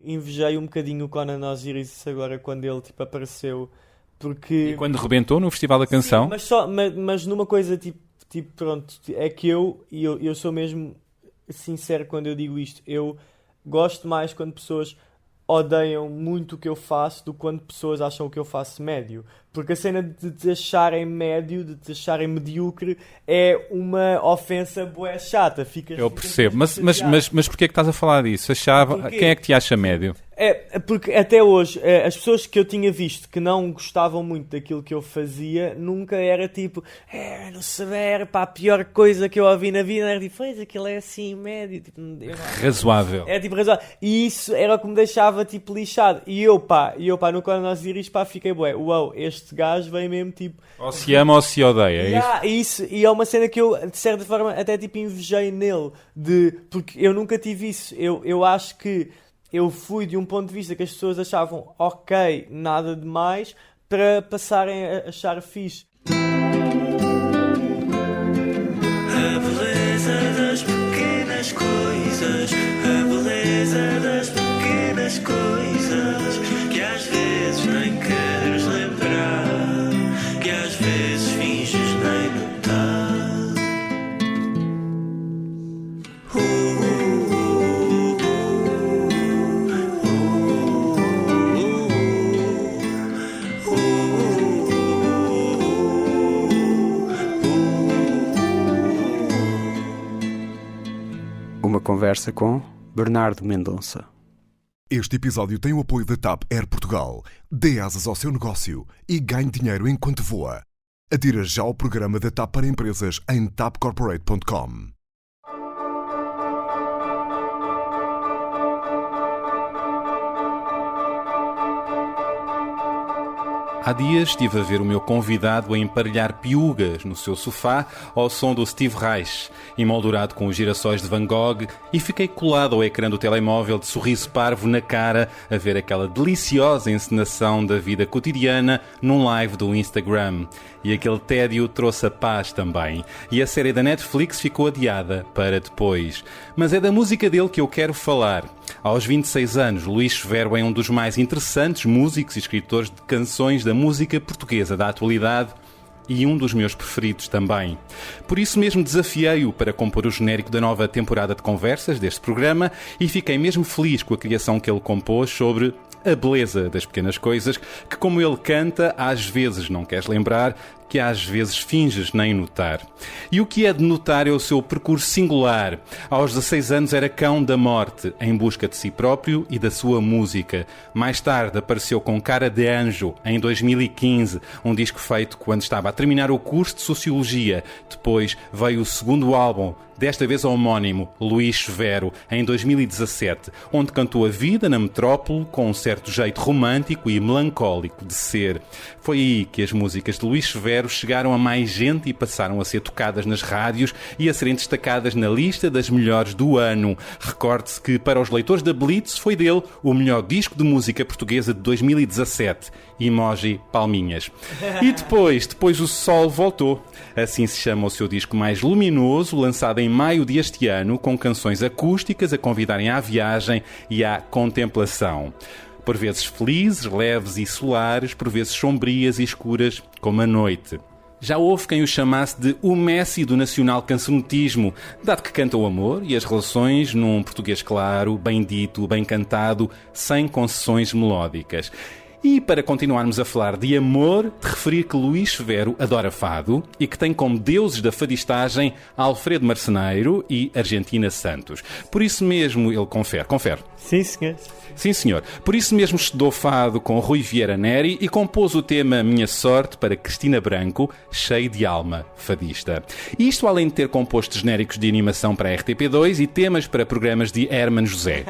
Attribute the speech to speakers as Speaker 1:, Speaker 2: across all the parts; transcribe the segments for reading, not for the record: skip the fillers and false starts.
Speaker 1: invejei um bocadinho o Conan Osiris agora quando ele tipo, apareceu. Porque...
Speaker 2: E quando rebentou no Festival da Canção?
Speaker 1: Sim, mas numa coisa tipo, pronto, é que eu sou mesmo sincero quando eu digo isto. Eu gosto mais quando pessoas odeiam muito o que eu faço do que quando pessoas acham o que eu faço médio. Porque a cena de te acharem médio, de te acharem medíocre, é uma ofensa bué chata.
Speaker 2: Eu percebo, mas porquê é que estás a falar disso? Quem é que te acha médio?
Speaker 1: É porque até hoje as pessoas que eu tinha visto que não gostavam muito daquilo que eu fazia nunca era tipo, não saber, pá, a pior coisa que eu ouvi na vida era tipo, aquilo é assim, médio, tipo,
Speaker 2: razoável.
Speaker 1: É tipo razoável. E isso era o que me deixava tipo lixado. E eu no Conan Osiris, pá, fiquei bué, uau, este gajo vem mesmo tipo.
Speaker 2: Ou se ama ou se odeia, é
Speaker 1: isso? E é uma cena que eu, de certa forma, até tipo invejei nele, porque eu nunca tive isso. Eu acho que eu fui de um ponto de vista que as pessoas achavam ok, nada de mais, para passarem a achar fixe.
Speaker 3: A beleza das pequenas coisas, a beleza das pequenas coisas, que às vezes nem queres lembrar, que às vezes finges nem notar.
Speaker 4: Uma conversa com Bernardo Mendonça.
Speaker 5: Este episódio tem o apoio da TAP Air Portugal. Dê asas ao seu negócio e ganhe dinheiro enquanto voa. Adira já ao programa da TAP para empresas em tapcorporate.com.
Speaker 2: Há dias estive a ver o meu convidado a emparelhar piugas no seu sofá ao som do Steve Reich, emoldurado com os girassóis de Van Gogh, e fiquei colado ao ecrã do telemóvel de sorriso parvo na cara a ver aquela deliciosa encenação da vida cotidiana num live do Instagram. E aquele tédio trouxe a paz também. E a série da Netflix ficou adiada para depois. Mas é da música dele que eu quero falar. Aos 26 anos, Luís Severo é um dos mais interessantes músicos e escritores de canções da música portuguesa da atualidade e um dos meus preferidos também. Por isso mesmo desafiei-o para compor o genérico da nova temporada de conversas deste programa e fiquei mesmo feliz com a criação que ele compôs sobre a beleza das pequenas coisas que, como ele canta, às vezes não queres lembrar, que às vezes finges nem notar. E o que é de notar é o seu percurso singular. Aos 16 anos era cão da morte, em busca de si próprio e da sua música. Mais tarde apareceu com Cara de Anjo, em 2015, um disco feito quando estava a terminar o curso de Sociologia. Depois veio o segundo álbum, desta vez homónimo, Luís Severo, em 2017, onde cantou a vida na metrópole com um certo jeito romântico e melancólico de ser. Foi aí que as músicas de Luís Severo chegaram a mais gente e passaram a ser tocadas nas rádios e a serem destacadas na lista das melhores do ano. Recorde-se que, para os leitores da Blitz, foi dele o melhor disco de música portuguesa de 2017. Emoji palminhas. E depois o sol voltou. Assim se chama o seu disco mais luminoso, lançado em maio deste ano, com canções acústicas a convidarem à viagem e à contemplação. Por vezes felizes, leves e solares, por vezes sombrias e escuras, como a noite. Já houve quem o chamasse de o Messi do nacional cancionetismo, dado que canta o amor e as relações num português claro, bem dito, bem cantado, sem concessões melódicas. E para continuarmos a falar de amor, de referir que Luís Severo adora fado e que tem como deuses da fadistagem Alfredo Marceneiro e Argentina Santos. Por isso mesmo ele confere.
Speaker 1: Sim, senhor.
Speaker 2: Sim, senhor. Por isso mesmo estudou fado com Rui Vieira Neri e compôs o tema Minha Sorte para Cristina Branco, cheio de alma fadista. Isto além de ter composto genéricos de animação para a RTP2 e temas para programas de Hermano José.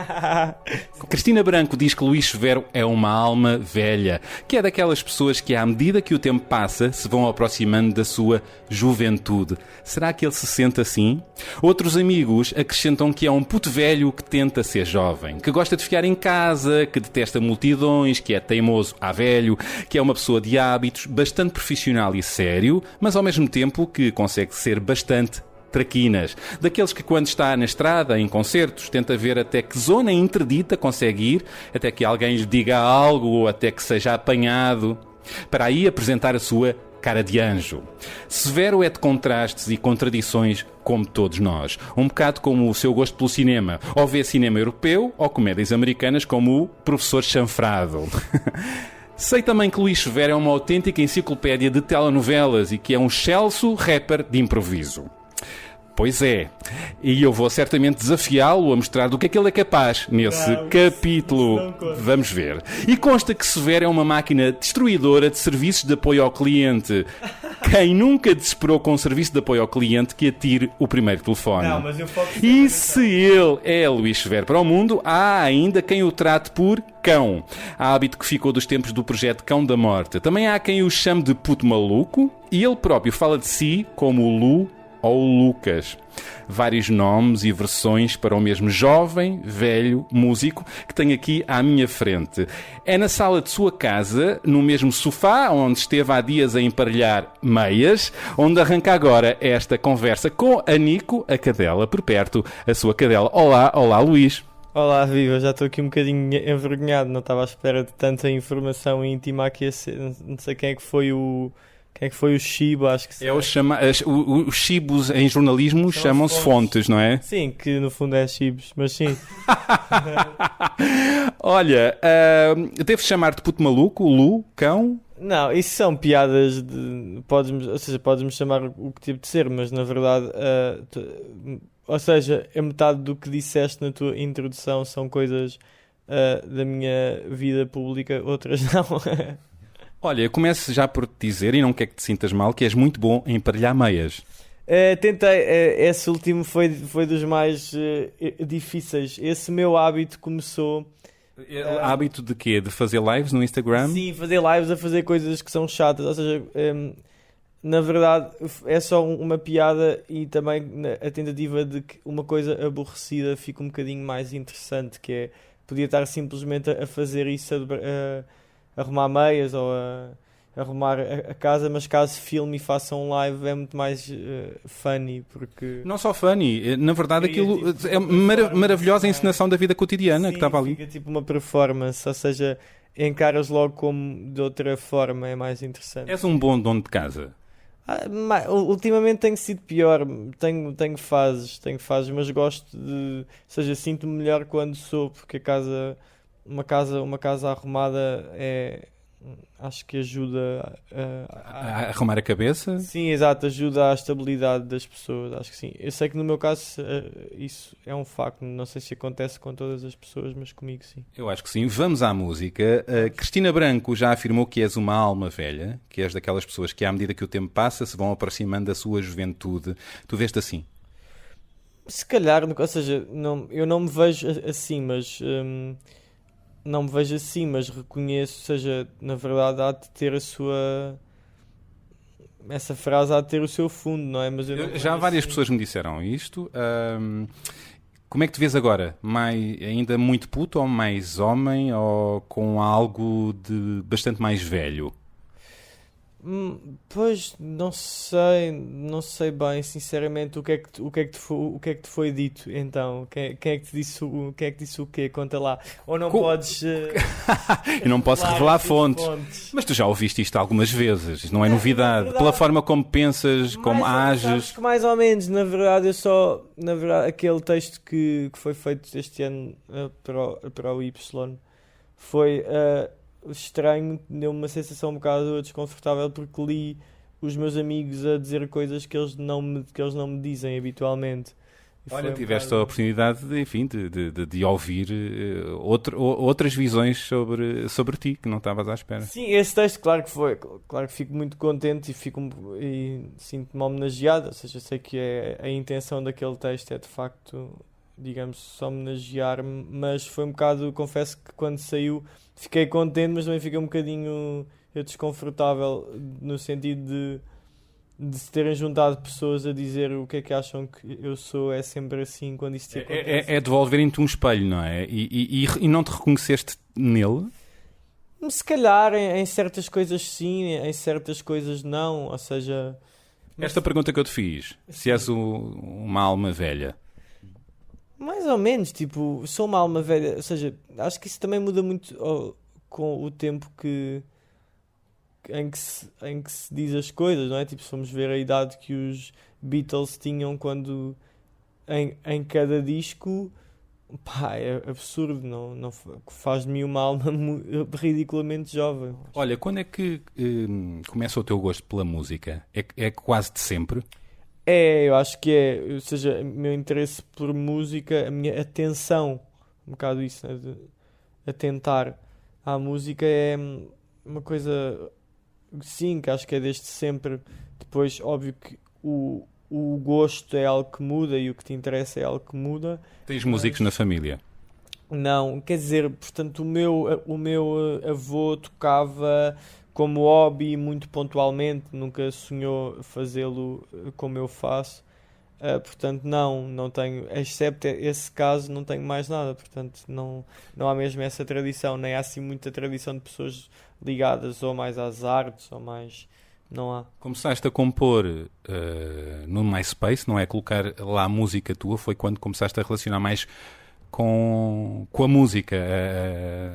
Speaker 2: Cristina Branco diz que Luís Severo é uma alma velha, que é daquelas pessoas que, à medida que o tempo passa, se vão aproximando da sua juventude. Será que ele se sente assim? Outros amigos acrescentam que é um puto velho que tenta ser jovem, que gosta de ficar em casa, que detesta multidões, que é teimoso à velho, que é uma pessoa de hábitos, bastante profissional e sério, mas ao mesmo tempo que consegue ser bastante traquinas. Daqueles que quando está na estrada, em concertos, tenta ver até que zona interdita consegue ir, até que alguém lhe diga algo ou até que seja apanhado, para aí apresentar a sua cara de anjo. Severo é de contrastes e contradições, como todos nós. Um bocado como o seu gosto pelo cinema. Ou vê cinema europeu ou comédias americanas como o Professor Chanfrado. Sei também que Luís Severo é uma autêntica enciclopédia de telenovelas e que é um excelso rapper de improviso. Pois é, e eu vou certamente desafiá-lo a mostrar do que é que ele é capaz nesse capítulo. Vamos ver. E consta que Severo é uma máquina destruidora de serviços de apoio ao cliente. Quem nunca desesperou com um serviço de apoio ao cliente que atire o primeiro telefone?
Speaker 1: Não, mas eu foco
Speaker 2: E se ele é Luís Severo para o mundo, há ainda quem o trate por cão. Há hábito que ficou dos tempos do projeto Cão da Morte. Também há quem o chame de puto maluco e ele próprio fala de si como o Lu ou Lucas. Vários nomes e versões para o mesmo jovem, velho, músico que tenho aqui à minha frente. É na sala de sua casa, no mesmo sofá onde esteve há dias a emparelhar meias, onde arranca agora esta conversa com a Nico, a cadela, por perto, a sua cadela. Olá, olá Luís.
Speaker 1: Olá, viva, já estou aqui um bocadinho envergonhado, não estava à espera de tanta informação íntima aqui, não sei quem é que foi o... Quem é que foi o Chibo, acho que sim.
Speaker 2: Os chibos em jornalismo chamam-se fontes, não é?
Speaker 1: Sim, que no fundo é chibos, mas sim.
Speaker 2: Olha, devo chamar-te puto maluco, Lu, cão?
Speaker 1: Não, isso são piadas de... Podes-me chamar o que tipo de ser, mas na verdade... ou seja, a metade do que disseste na tua introdução são coisas da minha vida pública, outras não.
Speaker 2: Olha, eu começo já por te dizer, e não quero que te sintas mal, que és muito bom em emparelhar meias.
Speaker 1: Tentei, esse último foi dos mais difíceis. Esse meu hábito começou...
Speaker 2: Hábito de quê? De fazer lives no Instagram?
Speaker 1: Sim, fazer lives a fazer coisas que são chatas. Ou seja, na verdade é só uma piada e também a tentativa de que uma coisa aborrecida fique um bocadinho mais interessante, que é, podia estar simplesmente a fazer isso, arrumar meias ou a arrumar a casa, mas caso filme e faça um live é muito mais funny, porque...
Speaker 2: Não só funny, na verdade aquilo
Speaker 1: tipo,
Speaker 2: é maravilhosa encenação da vida cotidiana. Sim, que estava ali.
Speaker 1: Fica tipo uma performance, ou seja, encaras logo como de outra forma, é mais interessante.
Speaker 2: És um bom dono de casa.
Speaker 1: Ultimamente tenho sido pior, tenho fases, mas gosto de... Ou seja, sinto-me melhor quando sou, porque uma casa arrumada acho que ajuda
Speaker 2: a arrumar a cabeça?
Speaker 1: Sim, exato, ajuda à estabilidade das pessoas, acho que sim. Eu sei que no meu caso isso é um facto, não sei se acontece com todas as pessoas, mas comigo sim.
Speaker 2: Eu acho que sim. Vamos à música. Cristina Branco já afirmou que és uma alma velha, que és daquelas pessoas que à medida que o tempo passa se vão aproximando da sua juventude. Tu vês-te assim?
Speaker 1: Se calhar, ou seja, eu não me vejo assim, mas... não me vejo assim, mas reconheço, ou seja, na verdade há de ter a sua... Essa frase há de ter o seu fundo, não é? Mas
Speaker 2: já várias pessoas me disseram isto. Como é que te vês agora? Ainda muito puto ou mais homem ou com algo de bastante mais velho?
Speaker 1: Pois, não sei bem, sinceramente, o que é que te foi dito, então? Quem é que te disse o quê? Conta lá. Ou não podes...
Speaker 2: Eu não posso revelar fontes. Mas tu já ouviste isto algumas vezes, isto não é novidade. Pela forma como pensas, como ages...
Speaker 1: Que mais ou menos, na verdade, na verdade, aquele texto que foi feito este ano para o Y foi... estranho, deu-me uma sensação um bocado desconfortável porque li os meus amigos a dizer coisas que eles não me dizem habitualmente.
Speaker 2: Olha, tiveste a oportunidade de ouvir outras visões sobre ti que não estavas à espera.
Speaker 1: Sim, esse texto, claro que fico muito contente e sinto-me homenageado, ou seja, sei que a intenção daquele texto é de facto, digamos, só homenagear-me, mas foi um bocado, confesso que quando saiu fiquei contente, mas também fiquei um bocadinho desconfortável no sentido de se terem juntado pessoas a dizer o que é que acham que eu sou. É sempre assim quando isto acontece.
Speaker 2: É devolverem-te um espelho, não é? E não te reconheceste nele?
Speaker 1: Se calhar em certas coisas sim, em certas coisas não, ou seja...
Speaker 2: Esta pergunta que eu te fiz, se és uma alma velha.
Speaker 1: Mais ou menos, tipo, sou uma alma velha, ou seja, acho que isso também muda muito com o tempo em que se diz as coisas, não é? Tipo, se formos ver a idade que os Beatles tinham quando em cada disco, pá, é absurdo, não faz de mim uma alma ridiculamente jovem.
Speaker 2: Olha, quando é que começa o teu gosto pela música? É quase de sempre?
Speaker 1: Eu acho que é, ou seja, o meu interesse por música, a minha atenção, um bocado isso, né, de atentar à música é uma coisa, sim, que acho que é desde sempre. Depois, óbvio que o gosto é algo que muda e o que te interessa é algo que muda.
Speaker 2: Tens músicos na família?
Speaker 1: Não, quer dizer, portanto, o meu avô tocava como hobby muito pontualmente, nunca sonhou fazê-lo como eu faço. Portanto, não tenho, excepto esse caso, não tenho mais nada. Portanto, não há mesmo essa tradição, nem há assim muita tradição de pessoas ligadas ou mais às artes, ou mais. Não há.
Speaker 2: Começaste a compor no MySpace, não é? Colocar lá a música tua, foi quando começaste a relacionar mais com a música,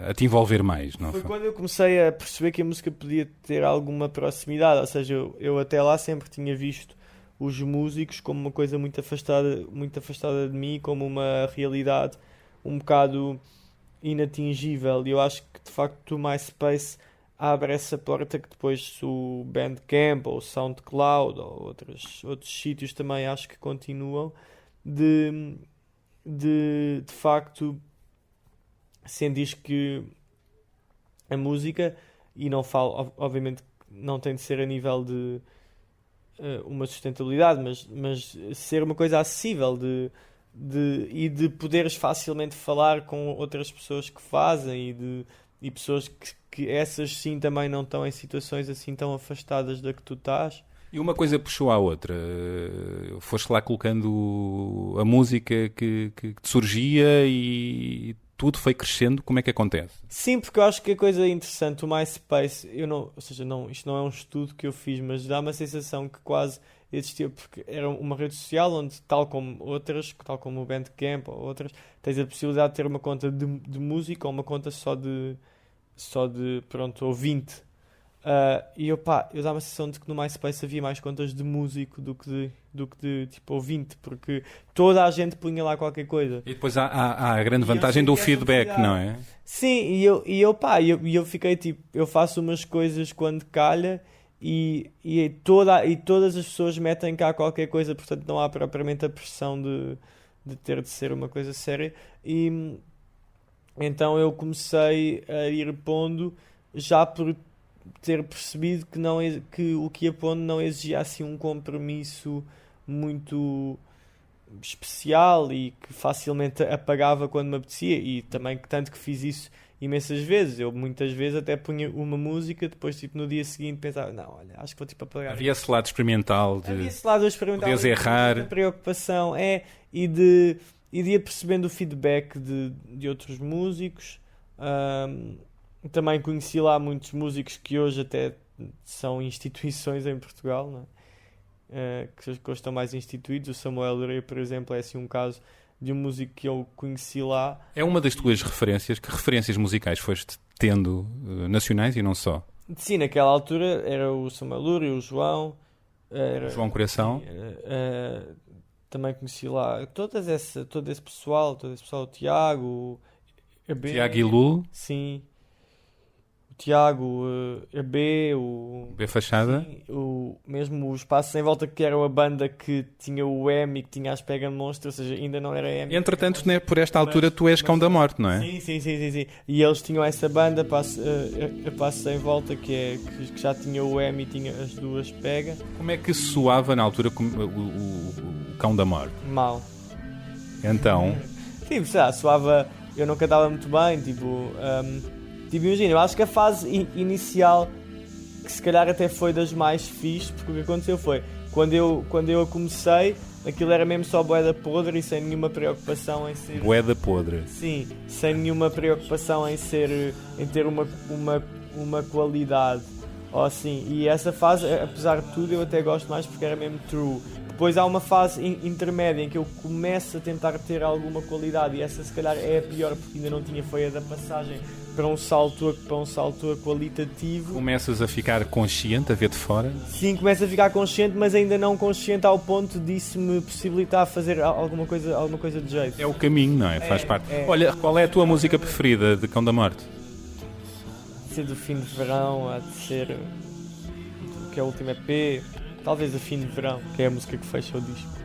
Speaker 2: a te envolver mais, não
Speaker 1: Foi
Speaker 2: foi?
Speaker 1: quando eu comecei a perceber que a música podia ter alguma proximidade, ou seja, eu até lá sempre tinha visto os músicos como uma coisa muito afastada de mim, como uma realidade um bocado inatingível, e eu acho que de facto o MySpace abre essa porta que depois o Bandcamp ou o SoundCloud ou outros sítios também acho que continuam de facto sentes que a música, e não falo, obviamente não tem de ser a nível de uma sustentabilidade, mas ser uma coisa acessível e de poderes facilmente falar com outras pessoas que fazem e pessoas que essas sim também não estão em situações assim tão afastadas da que tu estás.
Speaker 2: E uma coisa puxou à outra. Foste lá colocando a música que te surgia e tudo foi crescendo. Como é que acontece?
Speaker 1: Sim, porque eu acho que a coisa interessante, o MySpace, isto não é um estudo que eu fiz, mas dá uma sensação que quase existia, porque era uma rede social onde, tal como outras, tal como o Bandcamp ou outras, tens a possibilidade de ter uma conta de música ou uma conta só de pronto, ouvinte. E eu dava a sensação de que no MySpace havia mais contas de músico do que de tipo ouvinte, porque toda a gente punha lá qualquer coisa.
Speaker 2: E depois há a grande vantagem do feedback, não é?
Speaker 1: Sim, e eu fiquei tipo, eu faço umas coisas quando calha e todas as pessoas metem cá qualquer coisa, portanto não há propriamente a pressão de ter de ser uma coisa séria. E então eu comecei a ir pondo já por ter percebido que o que ia pondo não exigia assim um compromisso muito especial e que facilmente apagava quando me apetecia, e também tanto que fiz isso imensas vezes. Eu muitas vezes até punha uma música, depois tipo no dia seguinte pensava, não, olha, acho que vou tipo apagar.
Speaker 2: Havia esse lado experimental
Speaker 1: Havia esse lado experimental,
Speaker 2: poderes errar.
Speaker 1: A preocupação e de ir percebendo o feedback de outros músicos. Também conheci lá muitos músicos que hoje até são instituições em Portugal, não é? Que hoje estão mais instituídos. O Samuel Loureiro, por exemplo, é assim um caso de um músico que eu conheci lá.
Speaker 2: É uma das tuas referências. Que referências musicais foste tendo, nacionais e não só?
Speaker 1: Sim, naquela altura era o Samuel Loureiro, o João.
Speaker 2: João Coração.
Speaker 1: Também conheci lá todo esse pessoal, o Tiago,
Speaker 2: Tiago e Lulo.
Speaker 1: Sim. Tiago, a B, o
Speaker 2: B Fachada.
Speaker 1: Sim, mesmo os Passos em Volta, que era a banda que tinha o M e que tinha as Pega Monstro, ou seja, ainda não era M.
Speaker 2: Entretanto, né, por esta altura tu és Cão da Morte, não é?
Speaker 1: Sim. E eles tinham essa banda, a Passos em Volta, que já tinha o M e tinha as duas Pega.
Speaker 2: Como é que soava na altura o Cão da Morte?
Speaker 1: Mal.
Speaker 2: Então?
Speaker 1: Tipo, soava... Eu não cantava muito bem, tipo, imagina, eu acho que a fase inicial, que se calhar até foi das mais fixe, porque o que aconteceu foi, quando eu comecei, aquilo era mesmo só boeda podre e sem nenhuma preocupação em ser...
Speaker 2: Boeda podre?
Speaker 1: Sim, sem nenhuma preocupação em ter uma qualidade. ou assim. E essa fase, apesar de tudo, eu até gosto mais porque era mesmo true. Depois há uma fase intermédia em que eu começo a tentar ter alguma qualidade, e essa se calhar é a pior porque ainda não tinha, foi a da passagem para um salto qualitativo.
Speaker 2: Começas a ficar consciente, a ver de fora?
Speaker 1: Sim, começo a ficar consciente, mas ainda não consciente ao ponto disso me possibilitar fazer alguma coisa de jeito.
Speaker 2: É o caminho, não é? Faz parte. Olha, qual é a tua música preferida de Cão da Morte?
Speaker 1: Ser do Fim de Verão, há de ser que é o último EP, talvez a Fim de Verão, que é a música que fecha o disco.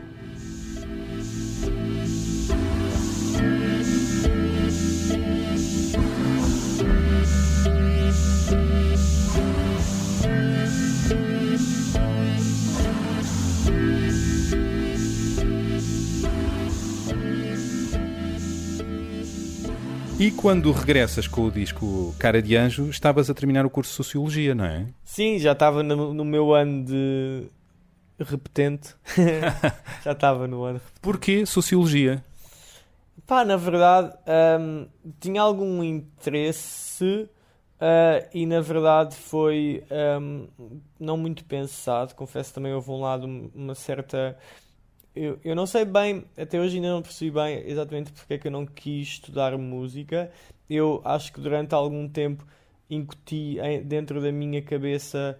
Speaker 2: E quando regressas com o disco Cara de Anjo, estavas a terminar o curso de Sociologia, não é?
Speaker 1: Sim, já estava no meu ano de repetente. Já estava no ano.
Speaker 2: Porquê Sociologia?
Speaker 1: Pá, na verdade, tinha algum interesse e na verdade foi não muito pensado. Confesso também houve um lado, uma certa... Eu não sei bem, até hoje ainda não percebi bem exatamente porque é que eu não quis estudar música. Eu acho que durante algum tempo incuti dentro da minha cabeça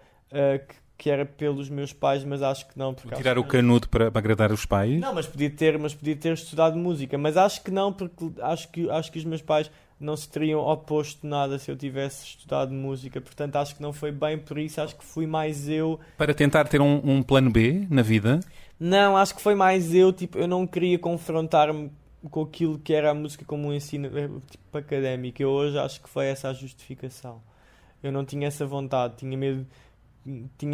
Speaker 1: que era pelos meus pais, mas acho que não. Porque
Speaker 2: Tirar o canudo para agradar os pais?
Speaker 1: Não, mas podia ter estudado música, mas acho que não, porque acho que os meus pais não se teriam oposto nada se eu tivesse estudado música, portanto acho que não foi bem por isso, acho que fui mais eu...
Speaker 2: Para tentar ter um plano B na vida?
Speaker 1: Não, acho que foi mais eu, tipo, eu não queria confrontar-me com aquilo que era a música como um ensino tipo, académico. Eu hoje acho que foi essa a justificação. Eu não tinha essa vontade, tinha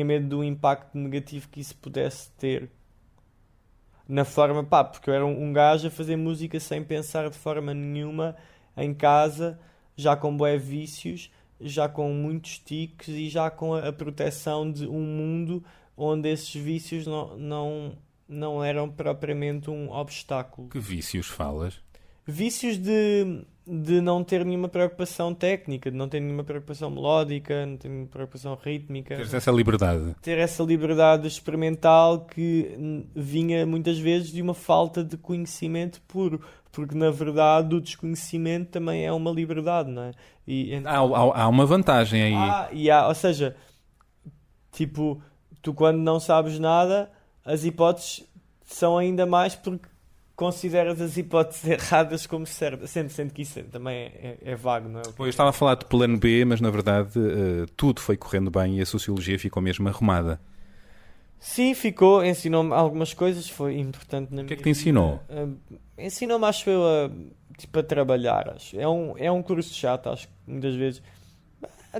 Speaker 1: medo do impacto negativo que isso pudesse ter. Na forma, pá, porque eu era um gajo a fazer música sem pensar de forma nenhuma, em casa, já com bué vícios, já com muitos tiques e já com a proteção de um mundo onde esses vícios não eram propriamente um obstáculo.
Speaker 2: Que vícios falas?
Speaker 1: Vícios de não ter nenhuma preocupação técnica, de não ter nenhuma preocupação melódica, não ter nenhuma preocupação rítmica.
Speaker 2: Teres essa liberdade?
Speaker 1: Ter essa liberdade experimental que vinha muitas vezes de uma falta de conhecimento puro. Porque, na verdade, o desconhecimento também é uma liberdade, não é?
Speaker 2: Há uma vantagem aí.
Speaker 1: Ou seja, tipo, tu quando não sabes nada, as hipóteses são ainda mais porque consideras as hipóteses erradas como certas, sendo que isso também é vago, não é?
Speaker 2: Eu estava a falar de plano B, mas na verdade tudo foi correndo bem e a Sociologia ficou mesmo arrumada.
Speaker 1: Sim, ficou, ensinou-me algumas coisas, foi importante na minha vida.
Speaker 2: O que é que te ensinou?
Speaker 1: Ensinou-me, acho eu, a trabalhar, acho. É um curso chato, acho que muitas vezes...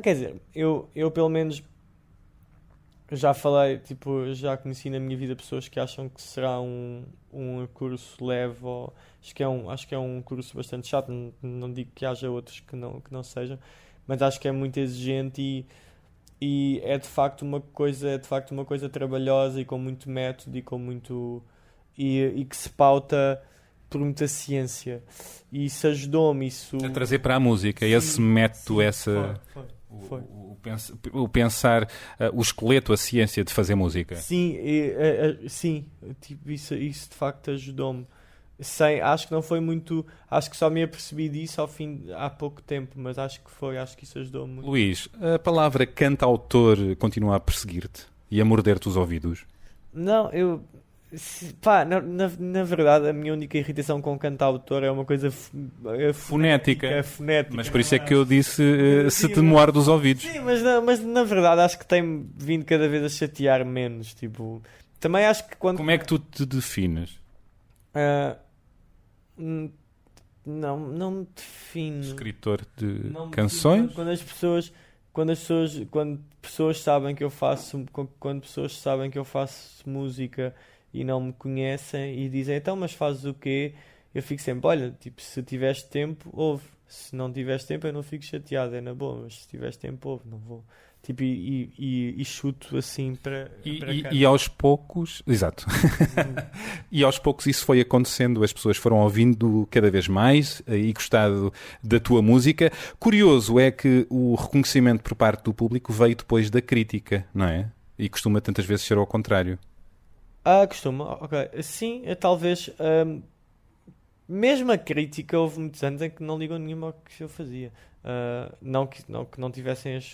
Speaker 1: Quer dizer, eu pelo menos já falei, tipo, já conheci na minha vida pessoas que acham que será um curso leve, ou acho que é um curso bastante chato, não digo que haja outros que não sejam, mas acho que é muito exigente e é de facto uma coisa trabalhosa e com muito método e que se pauta por muita ciência. E isso ajudou-me,
Speaker 2: a trazer para a música, sim, esse método,
Speaker 1: foi.
Speaker 2: O pensar, o esqueleto, a ciência de fazer música.
Speaker 1: Sim, sim, tipo, isso de facto ajudou-me. Acho que não foi muito. Acho que só me apercebi disso há pouco tempo, mas acho que isso ajudou-me muito.
Speaker 2: Luís, a palavra cantautor continua a perseguir-te e a morder-te os ouvidos?
Speaker 1: Não, pá, na verdade, a minha única irritação com cantautor é uma coisa
Speaker 2: fonética.
Speaker 1: Fonética.
Speaker 2: Mas por isso é que eu disse se te morde os ouvidos.
Speaker 1: Sim, mas na verdade acho que tem vindo cada vez a chatear menos. Tipo, também acho que quando.
Speaker 2: Como é que tu te defines?
Speaker 1: Não me defino.
Speaker 2: Escritor de canções?
Speaker 1: Quando pessoas sabem que eu faço, quando pessoas sabem que eu faço música e não me conhecem e dizem, então, mas fazes o quê? Eu fico sempre, olha, tipo, se tiveres tempo, ouve. Se não tiveres tempo, eu não fico chateado, é na boa, mas se tiveres tempo, ouve, não vou. Tipo, e chuto assim para cá.
Speaker 2: E aos poucos, exato, e aos poucos isso foi acontecendo, as pessoas foram ouvindo cada vez mais e gostado da tua música. Curioso é que o reconhecimento por parte do público veio depois da crítica, não é? E costuma tantas vezes ser ao contrário.
Speaker 1: Costuma, ok. Sim, talvez. Mesmo a crítica, houve muitos anos em que não ligam nenhuma ao que eu fazia. Não que não tivessem as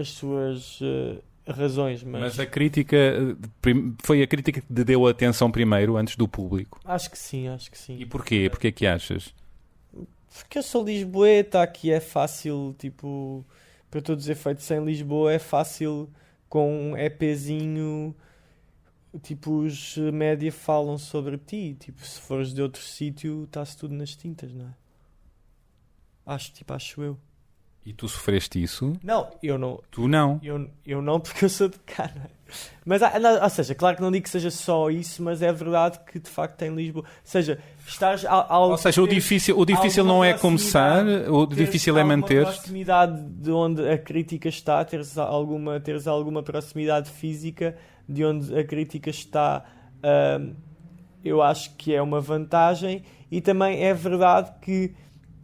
Speaker 1: suas razões,
Speaker 2: Mas a crítica foi a crítica que te deu atenção primeiro, antes do público.
Speaker 1: Acho que sim.
Speaker 2: E porquê? Porquê que achas?
Speaker 1: Porque eu sou lisboeta, aqui é fácil, tipo, para todos os efeitos, em Lisboa é fácil, com um EPzinho, tipo, os média falam sobre ti, tipo, se fores de outro sítio, está-se tudo nas tintas, não é? Acho eu.
Speaker 2: E tu sofreste isso?
Speaker 1: Não, eu não.
Speaker 2: Tu não.
Speaker 1: Eu não, porque eu sou de cá, não é? Mas, ou seja, claro que não digo que seja só isso, mas é verdade que de facto em Lisboa. Ou seja, estás
Speaker 2: Ou seja, o difícil não é começar, o difícil é manter.
Speaker 1: Proximidade de onde a crítica está, teres alguma proximidade física de onde a crítica está, eu acho que é uma vantagem. E também é verdade que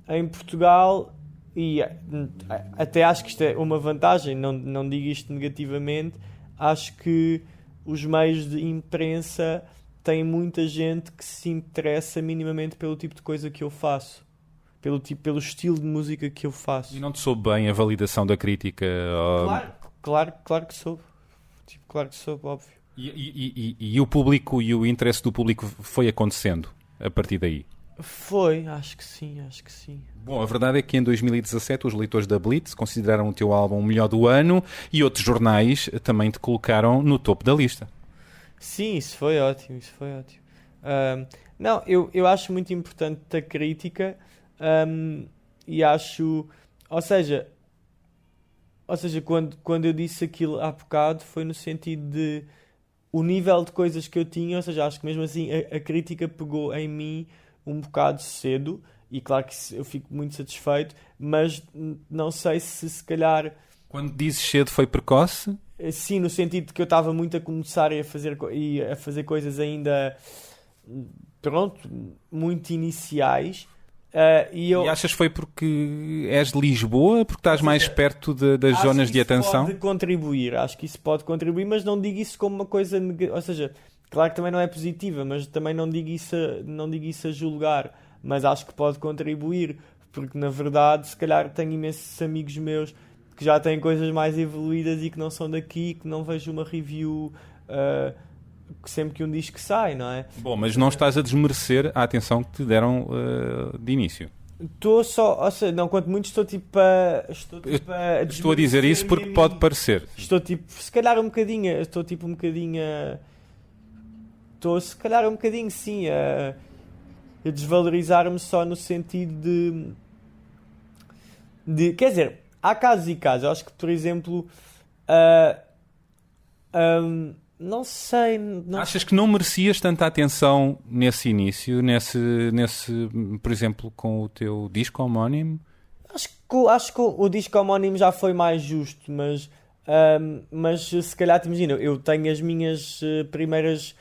Speaker 1: em Portugal, e até acho que isto é uma vantagem, não digo isto negativamente, acho que os meios de imprensa têm muita gente que se interessa minimamente pelo tipo de coisa que eu faço, pelo estilo de música que eu faço.
Speaker 2: E não te soube bem a validação da crítica?
Speaker 1: Claro que soube. Tipo, claro que soube, óbvio.
Speaker 2: E o público e o interesse do público foi acontecendo a partir daí?
Speaker 1: Foi, acho que sim.
Speaker 2: Bom, a verdade é que em 2017 os leitores da Blitz consideraram o teu álbum o melhor do ano e outros jornais também te colocaram no topo da lista.
Speaker 1: Sim, isso foi ótimo. Não, eu acho muito importante a crítica, e acho... Ou seja, quando eu disse aquilo há bocado, foi no sentido de o nível de coisas que eu tinha, ou seja, acho que mesmo assim a crítica pegou em mim um bocado cedo, e claro que eu fico muito satisfeito, mas não sei se calhar...
Speaker 2: Quando dizes cedo foi precoce?
Speaker 1: Sim, no sentido de que eu estava muito a começar a fazer coisas ainda, pronto, muito iniciais. E
Speaker 2: achas que foi porque és de Lisboa? Porque estás mais perto das zonas de atenção?
Speaker 1: Acho que isso pode contribuir, mas não digo isso como uma coisa negativa. Ou seja, claro que também não é positiva, mas também não digo isso a julgar. Mas acho que pode contribuir, porque na verdade, se calhar tenho imensos amigos meus que já têm coisas mais evoluídas e que não são daqui, que não vejo uma review sempre que um disco sai, não é?
Speaker 2: Bom, mas não estás a desmerecer a atenção que te deram de início.
Speaker 1: Estou só, ou seja, não, quanto muito estou
Speaker 2: a dizer isso porque pode parecer.
Speaker 1: Estou tipo, se calhar um bocadinho, sim, a desvalorizar-me só no sentido de quer dizer, há casos e casos. Eu acho que, por exemplo, não sei.
Speaker 2: Achas que não merecias tanta atenção nesse início, por exemplo, com o teu disco homónimo?
Speaker 1: Acho que o disco homónimo já foi mais justo, mas se calhar, te imagina, eu tenho as minhas primeiras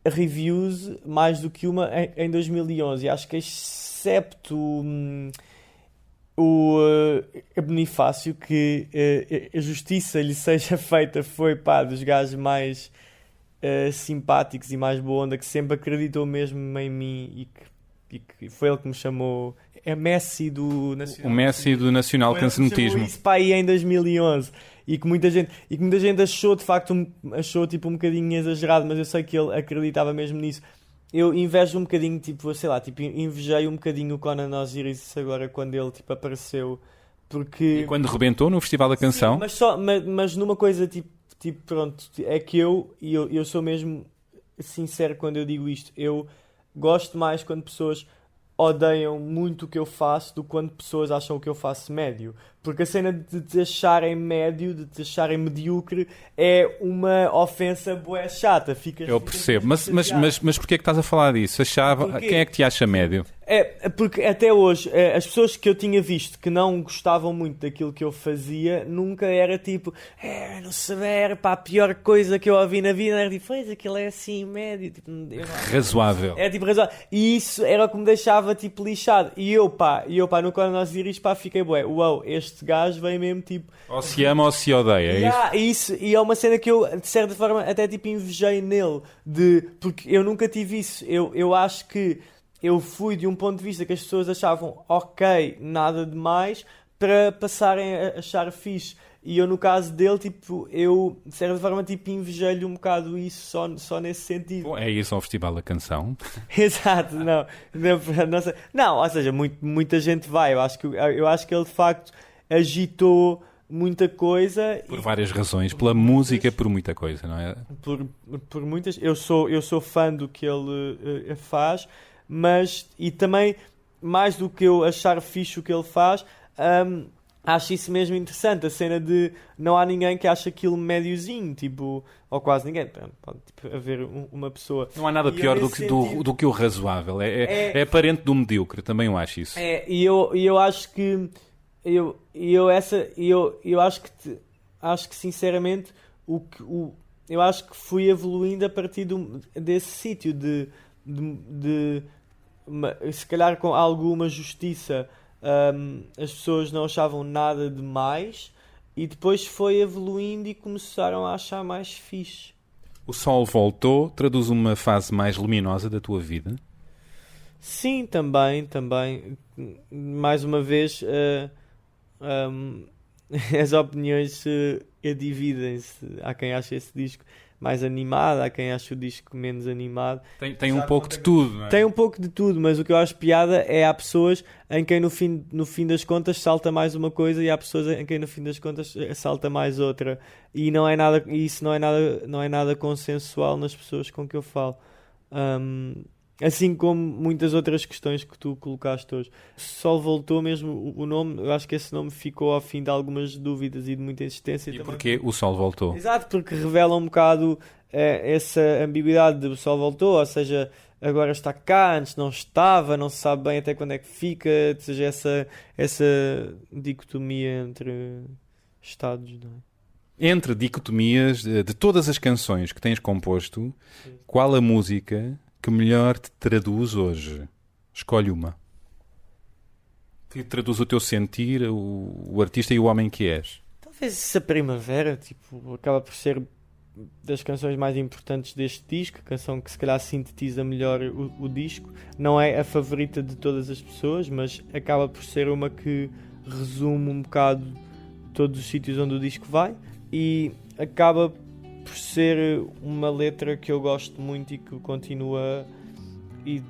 Speaker 1: reviews, mais do que uma, em 2011. Acho que excepto o Bonifácio, que a justiça lhe seja feita, foi dos gajos mais simpáticos e mais boa onda, que sempre acreditou mesmo em mim e que foi ele que me chamou. É Messi do Nacional.
Speaker 2: O Messi do Nacional Cancenotismo.
Speaker 1: Isso para aí em 2011. E que muita gente achou, de facto, tipo um bocadinho exagerado, mas eu sei que ele acreditava mesmo nisso. Eu invejo um bocadinho, invejei um bocadinho o Conan Osiris agora quando ele apareceu, porque...
Speaker 2: E quando rebentou no Festival da Canção?
Speaker 1: Sim, mas numa coisa pronto, é que eu sou mesmo sincero quando eu digo isto. Eu gosto mais quando pessoas odeiam muito o que eu faço do que quando pessoas acham o que eu faço médio. Porque a cena de te acharem médio, de te acharem medíocre, é uma ofensa bué chata.
Speaker 2: Eu percebo, mas porquê é que estás a falar disso? Quem é que te acha médio?
Speaker 1: Porque até hoje, as pessoas que eu tinha visto que não gostavam muito daquilo que eu fazia, nunca era tipo, não saber, pá, a pior coisa que eu ouvi na vida, era tipo, pois, aquilo é assim, médio, tipo,
Speaker 2: Razoável.
Speaker 1: é tipo razoável. E isso era o que me deixava tipo lixado. E eu, pá, no quando nós dizer isto, pá, fiquei bué, uau, este gajo vem mesmo tipo.
Speaker 2: Ou se ama ou se odeia, é isso?
Speaker 1: E é uma cena que eu, de certa forma, até tipo invejei nele, porque eu nunca tive isso. Eu acho que eu fui de um ponto de vista que as pessoas achavam ok, nada de mais, para passarem a achar fixe. E eu, no caso dele, tipo, eu, de certa forma, tipo, invejei-lhe um bocado isso só nesse sentido.
Speaker 2: Bom, é isso ao Festival da Canção.
Speaker 1: Exato, não, ou seja, muita gente vai. Eu acho que ele, de facto, agitou muita coisa.
Speaker 2: Por várias razões. Pela música, por muita coisa, não é?
Speaker 1: Por muitas. Eu sou fã do que ele faz, mas, e também, mais do que eu achar fixe o que ele faz, acho isso mesmo interessante, a cena de não há ninguém que ache aquilo médiozinho, tipo, ou quase ninguém. Pode tipo, haver uma pessoa.
Speaker 2: Não há nada pior do que o razoável. É aparente do medíocre, também eu acho isso.
Speaker 1: E eu acho que eu acho que sinceramente eu acho que fui evoluindo a partir desse sítio se calhar com alguma justiça. As pessoas não achavam nada de mais e depois foi evoluindo e começaram a achar mais fixe.
Speaker 2: O Sol Voltou traduz uma fase mais luminosa da tua vida?
Speaker 1: Sim, também. Mais uma vez, as opiniões dividem-se. Há quem ache esse disco mais animado, há quem ache o disco menos animado.
Speaker 2: Tem um pouco de tudo, não é?
Speaker 1: Tem um pouco de tudo, mas o que eu acho piada é há pessoas em quem no fim das contas salta mais uma coisa e há pessoas em quem no fim das contas salta mais outra. E isso não é nada consensual nas pessoas com que eu falo. Assim como muitas outras questões que tu colocaste hoje. Sol Voltou mesmo, o nome, eu acho que esse nome ficou ao fim de algumas dúvidas e de muita insistência.
Speaker 2: E porquê o Sol Voltou?
Speaker 1: Exato, porque revela um bocado essa ambiguidade de o Sol Voltou, ou seja, agora está cá, antes não estava, não se sabe bem até quando é que fica, ou seja, essa dicotomia entre estados, não é?
Speaker 2: Entre dicotomias de todas as canções que tens composto, qual a música que melhor te traduz hoje? Escolhe uma. Que traduz o teu sentir, o artista e o homem que és.
Speaker 1: Talvez essa Primavera, tipo, acaba por ser das canções mais importantes deste disco, a canção que se calhar sintetiza melhor o disco. Não é a favorita de todas as pessoas, mas acaba por ser uma que resume um bocado todos os sítios onde o disco vai e acaba por ser uma letra que eu gosto muito e que continua, e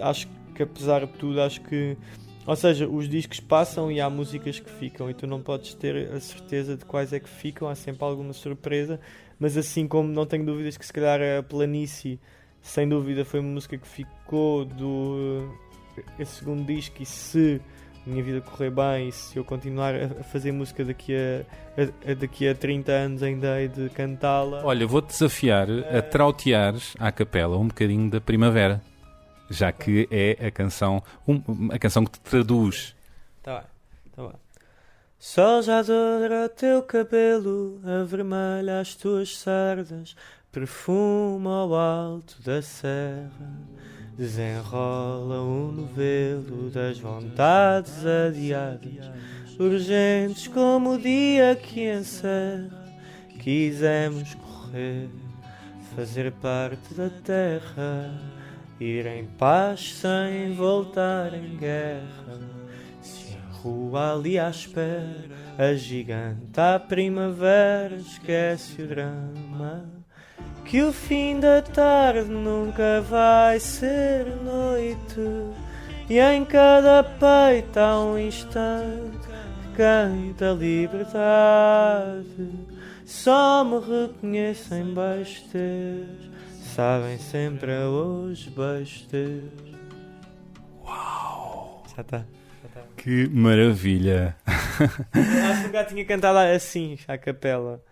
Speaker 1: acho que apesar de tudo, acho que, ou seja, os discos passam e há músicas que ficam e tu não podes ter a certeza de quais é que ficam, há sempre alguma surpresa, mas assim como não tenho dúvidas que se calhar a Planície sem dúvida foi uma música que ficou esse segundo disco, e se minha vida correr bem e se eu continuar a fazer música daqui a 30 anos ainda hei de cantá-la.
Speaker 2: Olha, vou-te desafiar a trauteares à capela um bocadinho da Primavera, já que é a canção que te traduz.
Speaker 1: Tá bem. Sol já doura o teu cabelo, avermelha as tuas sardas, perfuma ao alto da serra, desenrola o novelo das vontades adiadas, urgentes como o dia que encerra. Quisemos correr, fazer parte da terra, ir em paz sem voltar em guerra. Se a rua ali à espera agiganta a primavera, esquece o drama, que o fim da tarde nunca vai ser noite, e em cada peito há um instante que canta a liberdade. Só me reconhecem beijos teus, sabem sempre a hoje beijos teus. Uau! Já está.
Speaker 2: Que maravilha!
Speaker 1: Acho que nunca tinha cantado assim, à capela.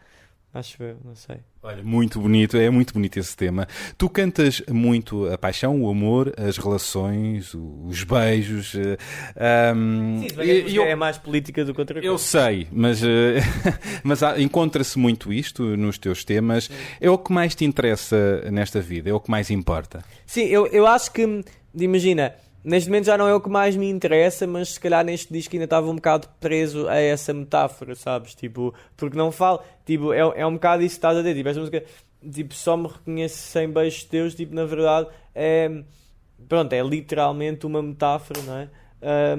Speaker 1: Acho eu, não sei.
Speaker 2: Olha, muito bonito, é muito bonito esse tema. Tu cantas muito a paixão, o amor, as relações, os beijos.
Speaker 1: Sim, se bem que a música é mais política do que outra coisa.
Speaker 2: Eu sei, mas encontra-se muito isto nos teus temas. É o que mais te interessa nesta vida, é o que mais importa.
Speaker 1: Sim, eu acho que, imagina, neste momento já não é o que mais me interessa, mas se calhar neste disco ainda estava um bocado preso a essa metáfora, sabes? Tipo, porque não falo, tipo, é um bocado isso que estás a dizer, tipo, esta música, tipo, só me reconheço sem beijos teus, tipo, na verdade, pronto, é literalmente uma metáfora, não é?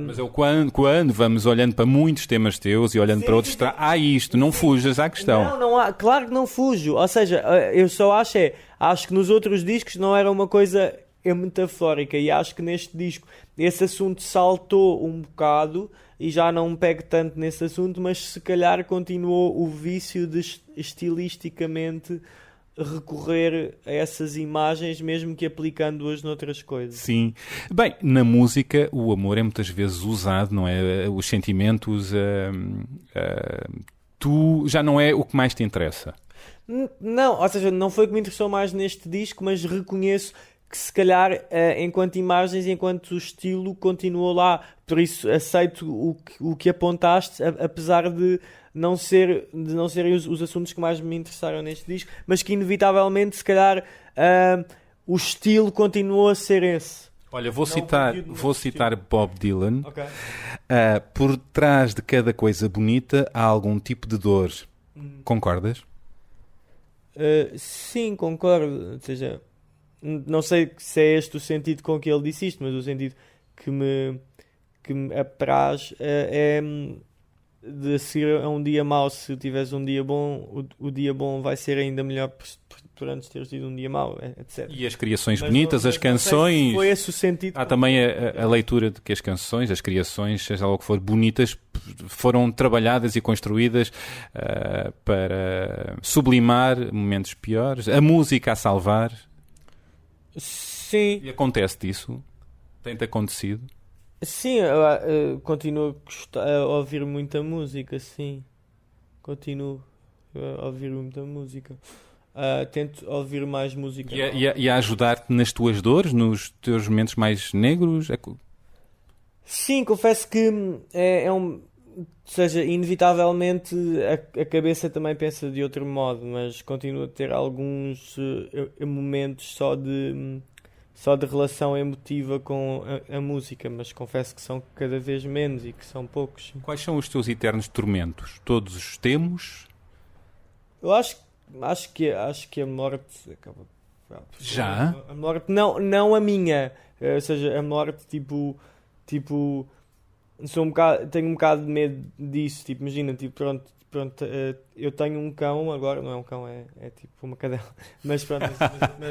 Speaker 2: Mas eu quando vamos olhando para muitos temas teus e olhando para outros, há isto, não fujas à questão.
Speaker 1: Não há, claro que não fujo, ou seja, eu só acho que nos outros discos não era uma coisa metafórica, e acho que neste disco esse assunto saltou um bocado e já não me pego tanto nesse assunto, mas se calhar continuou o vício de estilisticamente recorrer a essas imagens, mesmo que aplicando-as noutras coisas.
Speaker 2: Sim. Bem, na música o amor é muitas vezes usado, não é? Os sentimentos, tu já não é o que mais te interessa.
Speaker 1: Não, ou seja, não foi o que me interessou mais neste disco, mas reconheço que se calhar enquanto imagens, enquanto estilo continuou lá, por isso aceito o que apontaste, apesar de não serem os assuntos que mais me interessaram neste disco, mas que inevitavelmente se calhar o estilo continuou a ser esse.
Speaker 2: Olha, vou citar Bob Dylan.
Speaker 1: Okay.
Speaker 2: Por trás de cada coisa bonita há algum tipo de dor. Concordas?
Speaker 1: Sim, concordo, ou seja, não sei se é este o sentido com que ele disse isto, mas o sentido que me apraz é de seguir a um dia mau. Se tiveres um dia bom, o dia bom vai ser ainda melhor por antes teres tido um dia mau, etc.
Speaker 2: E as criações bonitas, as canções...
Speaker 1: Se foi esse o sentido.
Speaker 2: Há também a leitura de que as canções, as criações, seja lá o que for, bonitas, foram trabalhadas e construídas para sublimar momentos piores. A música a salvar...
Speaker 1: Sim.
Speaker 2: E acontece isso? Tem-te acontecido?
Speaker 1: Sim, eu continuo a ouvir muita música, sim. Continuo a ouvir muita música. Tento ouvir mais música.
Speaker 2: E a ajudar-te nas tuas dores, nos teus momentos mais negros?
Speaker 1: Sim, confesso que ou seja, inevitavelmente a cabeça também pensa de outro modo, mas continuo a ter alguns momentos só de relação emotiva com a música, mas confesso que são cada vez menos e que são poucos.
Speaker 2: Quais são os teus eternos tormentos? Todos os temos?
Speaker 1: Eu acho que a morte acaba...
Speaker 2: Já?
Speaker 1: A morte, não a minha, ou seja, a morte tipo tenho um bocado de medo disso, tipo, imagina, tipo, pronto, eu tenho um cão agora, não é um cão, é tipo uma cadela, mas pronto,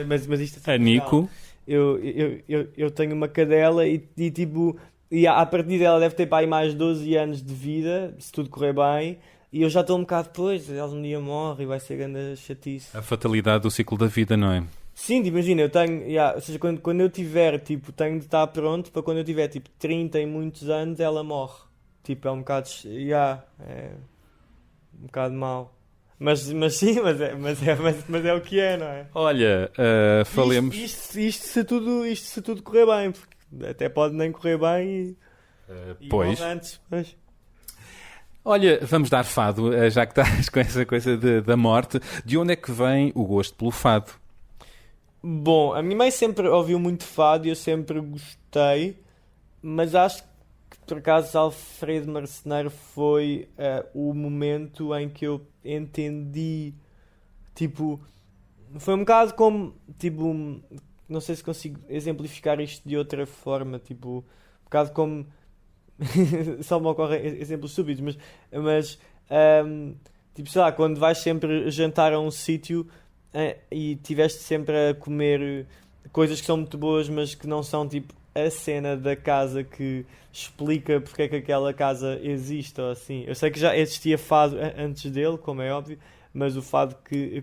Speaker 1: mas isto é
Speaker 2: a Nico.
Speaker 1: Eu tenho uma cadela e tipo, e a partir dela deve ter para aí mais 12 anos de vida, se tudo correr bem, e eu já estou um bocado depois, ela um dia morre e vai ser grande chatice.
Speaker 2: A fatalidade do ciclo da vida, não é?
Speaker 1: Sim, tipo, imagina, eu tenho, ou seja, quando eu tiver, tipo, tenho de estar pronto para quando eu tiver, tipo, 30 e muitos anos, ela morre. Tipo, é um bocado, é um bocado mau. Mas sim, mas é o que é, não é?
Speaker 2: Olha, falemos...
Speaker 1: Isto se tudo correr bem, porque até pode nem correr bem e
Speaker 2: pois.
Speaker 1: Antes, pois.
Speaker 2: Olha, vamos dar fado, já que estás com essa coisa da morte. De onde é que vem o gosto pelo fado?
Speaker 1: Bom, a minha mãe sempre ouviu muito fado e eu sempre gostei, mas acho que por acaso Alfredo Marceneiro foi o momento em que eu entendi, tipo, foi um bocado como, tipo, não sei se consigo exemplificar isto de outra forma, tipo, um bocado como, só me ocorrem exemplos súbitos, mas tipo, sei lá, quando vais sempre jantar a um sítio e tiveste sempre a comer coisas que são muito boas, mas que não são tipo a cena da casa que explica porque é que aquela casa existe ou assim. Eu sei que já existia fado antes dele, como é óbvio, mas o fado que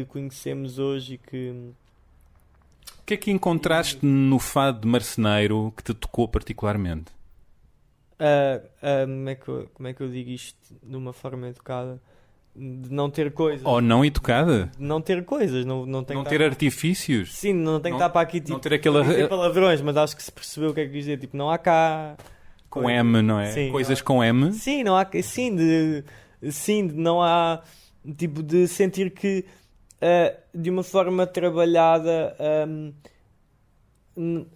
Speaker 1: conhecemos hoje e que...
Speaker 2: O que é que encontraste no fado de Marceneiro que te tocou particularmente?
Speaker 1: Como é que eu digo isto de uma forma educada? de não ter coisas.
Speaker 2: Ou não educada?
Speaker 1: De não ter coisas, não tem
Speaker 2: Não
Speaker 1: que
Speaker 2: ter
Speaker 1: estar...
Speaker 2: artifícios?
Speaker 1: Sim, não tem que
Speaker 2: Não-
Speaker 1: estar para aqui tipo,
Speaker 2: não ter aquela-
Speaker 1: dizer palavrões, mas acho que se percebeu o que é que quis dizer. Tipo, não há cá
Speaker 2: Com
Speaker 1: coisas.
Speaker 2: M, não é?
Speaker 1: Sim,
Speaker 2: Coisas com M?
Speaker 1: Sim, não há não há tipo de sentir que de uma forma trabalhada,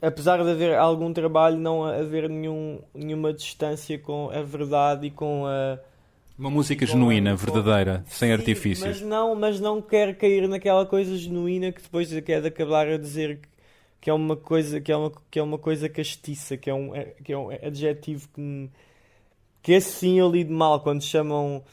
Speaker 1: apesar de haver algum trabalho, não haver nenhuma distância com a verdade e com a
Speaker 2: Uma música
Speaker 1: com-
Speaker 2: genuína,
Speaker 1: com-
Speaker 2: verdadeira, sem
Speaker 1: Sim,
Speaker 2: artifícios.
Speaker 1: mas não quer cair naquela coisa genuína que depois quer de acabar a dizer que é uma coisa que é uma coisa castiça, que é um adjetivo que esse sim eu lido mal quando chamam.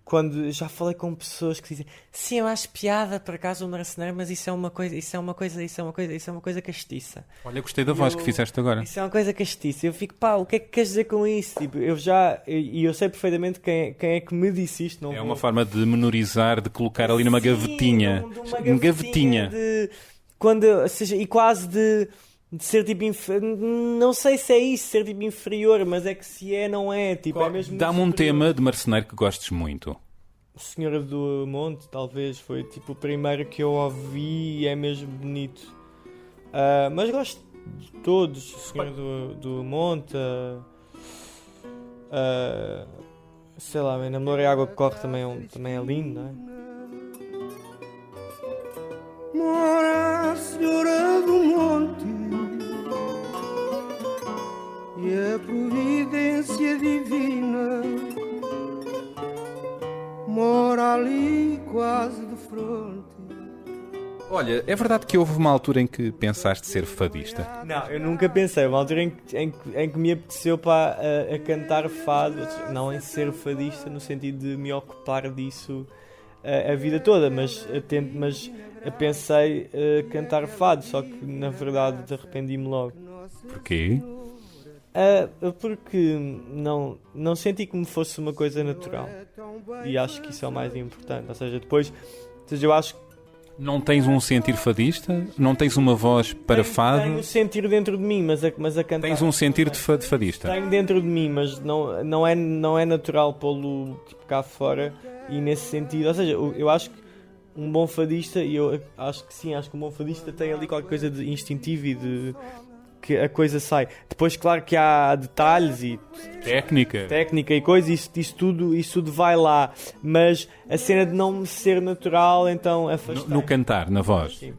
Speaker 1: Quando já falei com pessoas que dizem sim, eu acho piada por acaso o marceneiro, mas isso é uma coisa castiça.
Speaker 2: Olha, gostei da voz que fizeste agora.
Speaker 1: Isso é uma coisa castiça. Eu fico, pá, o que é que queres dizer com isso? Tipo, eu sei perfeitamente quem é que me disse isto. Não
Speaker 2: É
Speaker 1: vou-
Speaker 2: uma forma de menorizar, de colocar ali numa
Speaker 1: Sim,
Speaker 2: gavetinha.
Speaker 1: de uma
Speaker 2: Uma gavetinha.
Speaker 1: ou seja, e quase de ser tipo não sei se é isso, ser tipo inferior, mas é que se é, não é, tipo, é mesmo
Speaker 2: Dá-me um
Speaker 1: superior.
Speaker 2: tema de marceneiro que gostes muito.
Speaker 1: Senhora do Monte, talvez, foi tipo o primeiro que eu ouvi e é mesmo bonito. Mas gosto de todos, Senhora do Monte, sei lá, Namoro e Água que Corre também é lindo, não é?
Speaker 6: Mora a Senhora do Monte e a providência divina mora ali quase de fronte.
Speaker 2: Olha, é verdade que houve uma altura em que pensaste ser fadista?
Speaker 1: Não, eu nunca pensei. Uma altura em que me apeteceu a cantar fado, não em ser fadista no sentido de me ocupar disso a vida toda, mas eu pensei cantar fado, só que na verdade arrependi-me logo.
Speaker 2: Porquê?
Speaker 1: Porque não senti que me fosse uma coisa natural e acho que isso é o mais importante. Ou seja, eu acho que
Speaker 2: Não tens um sentir fadista? Não tens uma voz para fado?
Speaker 1: tenho sentir dentro de mim, mas a cantar.
Speaker 2: Tens um sentir de fadista?
Speaker 1: Tenho dentro de mim, mas não é natural pô-lo tipo, cá fora. E nesse sentido, ou seja, eu acho que um bom fadista, e eu acho que sim, acho que um bom fadista tem ali qualquer coisa de instintivo e de que a coisa sai. Depois, claro que há detalhes e
Speaker 2: Técnica?
Speaker 1: técnica e coisa, isso tudo vai lá, mas a cena de não me ser natural, então afastei.
Speaker 2: No cantar, na voz.
Speaker 1: Sim.